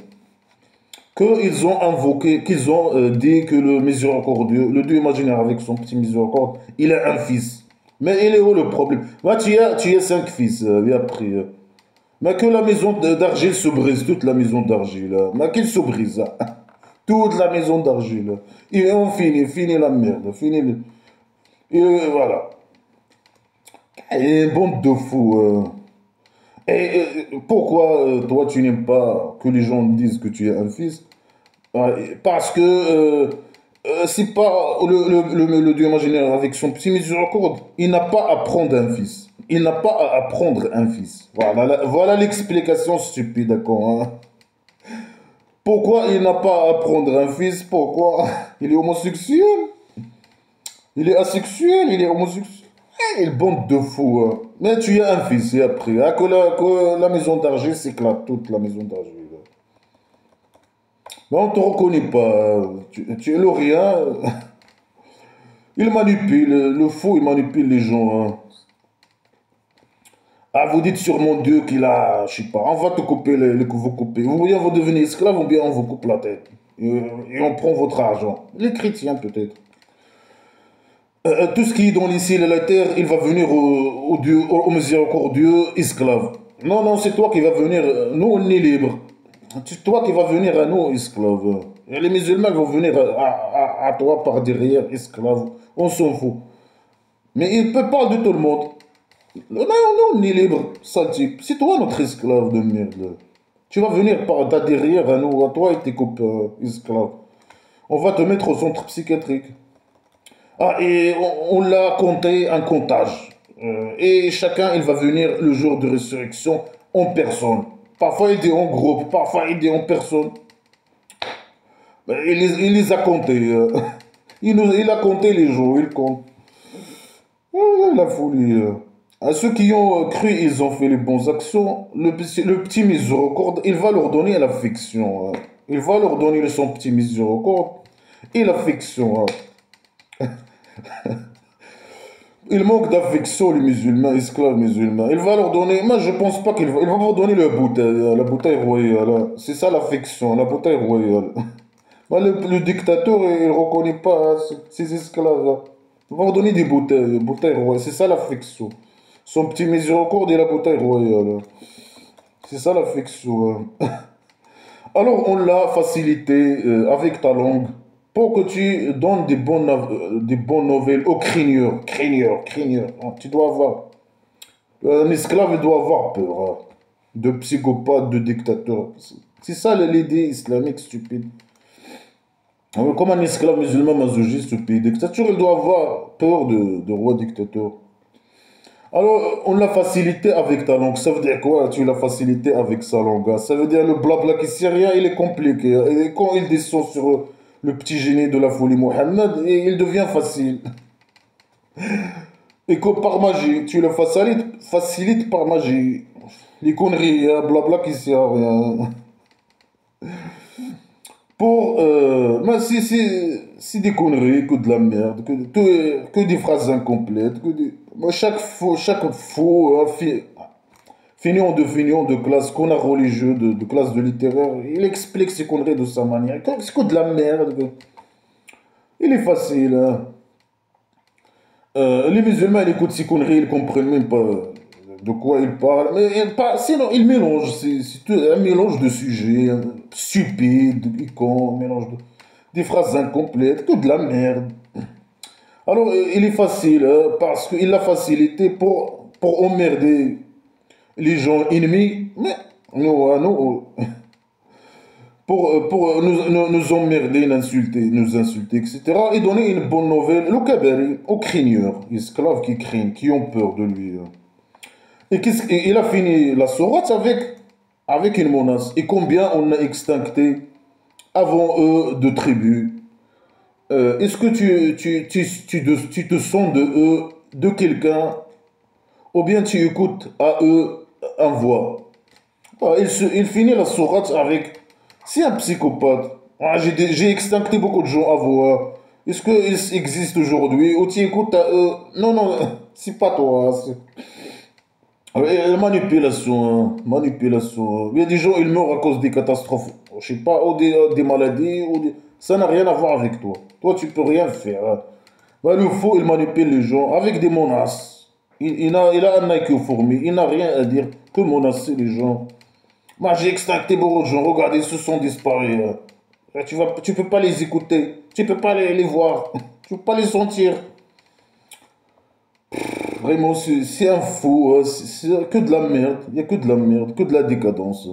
Speaker 1: Qu'ils ont invoqué, qu'ils ont dit que le miséricordieux, le Dieu imaginaire avec son petit miséricorde, il a un fils. Mais il est où le problème? Moi, tu as 5 fils, et après. Mais que la maison d'argile se brise, toute la maison d'argile. Mais qu'il se brise, hein. Toute la maison d'argile. Et on finit la merde. Et voilà. Et bande de fous. Pourquoi toi tu n'aimes pas que les gens disent que tu es un fils? Parce que c'est pas le Dieu imaginaire avec son petit miséricorde. Il n'a pas à prendre un fils. Il n'a pas à apprendre un fils. Voilà l'explication stupide, d'accord, hein. Pourquoi il n'a pas à prendre un fils? Pourquoi? Il est homosexuel? Il est asexuel? Il est homosexuel? Il bande de fous, hein. Mais tu as un fils et après. Ah, que la maison d'argile s'éclate, toute la maison d'argile. Mais on ne te reconnaît pas, hein. Tu es le rien. Il manipule, le fou, il manipule les gens, hein. Ah, vous dites sûrement Dieu qu'il a, je sais pas, on va te couper vous couper. Ou bien vous devenez esclave, ou bien on vous coupe la tête. Et on prend votre argent. Les chrétiens, peut-être. Tout ce qui est dans les ciels et la terre, il va venir au Dieu, au miséricordieux esclave. Non, non, c'est toi qui vas venir. Nous, on est libres. C'est toi qui vas venir à nous, esclaves. Et les musulmans vont venir à toi par derrière, esclaves. On s'en fout. Mais il peut pas de tout le monde. Non, non, on est libre, sale type. C'est toi notre esclave de merde. Tu vas venir par derrière à nous, à toi et tes copains esclaves. On va te mettre au centre psychiatrique. Ah, et on l'a compté un comptage. Et chacun, il va venir le jour de résurrection en personne. Parfois, il dit en groupe, parfois, il dit en personne. Mais il les a comptés. Il a compté les jours, il compte. La folie. À ceux qui ont cru, ils ont fait les bonnes actions. Le petit miséricorde, il va leur donner l'affection. Il va leur donner son petit miséricorde et l'affection. Il manque d'affection, les musulmans, esclaves musulmans. Il va leur donner, moi je pense pas il va leur donner la bouteille royale, hein. C'est ça l'affection, la bouteille royale. Moi, le dictateur, il ne reconnaît pas, hein, ses esclaves, hein. Il va leur donner des bouteilles royales, c'est ça l'affection. Son petit miséricorde et la bouteille royale, hein. C'est ça l'affection, hein. Alors on l'a facilité avec ta langue pour que tu donnes des bonnes nouvelles aux craigneurs. Craigneurs. Hein. Tu dois avoir. Un esclave il doit avoir peur, hein, de psychopathe, de dictateur. C'est ça l'idée islamique stupide. Comme un esclave musulman masochiste, ce pays dictature, il doit avoir peur de roi dictateur. Alors, on l'a facilité avec ta langue. Ça veut dire quoi? Tu l'as facilité avec sa langue, hein. Ça veut dire le blabla qui syrien, il est compliqué, hein. Et quand il descend sur le petit génie de la folie Mohammed, il devient facile. Et que par magie, tu le facilites par magie. Les conneries, hein, blabla qui sert à rien. Mais c'est des conneries, que de la merde, que des phrases incomplètes, moi, chaque faux, hein, feignant de classe, qu'on a religieux, de classe de littéraire, il explique ses conneries de sa manière. C'est que de la merde. Il est facile, hein. Les musulmans, ils écoutent ces conneries, ils comprennent même pas de quoi ils parlent. Sinon, ils mélangent. Un mélange de sujets, hein, stupides, cons, des phrases incomplètes, que de la merde. Alors, il est facile, hein, parce qu'il l'a facilité pour emmerder les gens ennemis, mais nous, pour nous emmerder, nous insulter, etc. Et donner une bonne nouvelle, le kabari, aux craigneurs, les esclaves qui craignent, qui ont peur de lui, hein. Et il a fini la sourate avec une menace. Et combien on a extincté avant eux de tribus? Est-ce que tu te sens de eux, de quelqu'un, ou bien tu écoutes à eux en voix? Ah, il finit la sourate avec. C'est un psychopathe. Ah, j'ai extincté beaucoup de gens à voix. Est-ce qu'ils existent aujourd'hui? Ou tu écoutes à eux? Non, non, c'est pas toi. Manipulation, hein, manipulation. Il y a des gens, ils meurent à cause des catastrophes. Je sais pas, ou des maladies, ça n'a rien à voir avec toi. Toi, tu peux rien faire, hein. Ouais, le faux, il manipule les gens avec des menaces. Il a un IQ fourmi. Il n'a rien à dire que menacer les gens. Moi, j'ai extracté beaucoup de gens. Regardez, ils se sont disparus. Tu peux pas les écouter. Tu peux pas les voir. Tu peux pas les sentir. Vraiment, c'est un fou. C'est que de la merde. Il n'y a que de la merde, que de la décadence.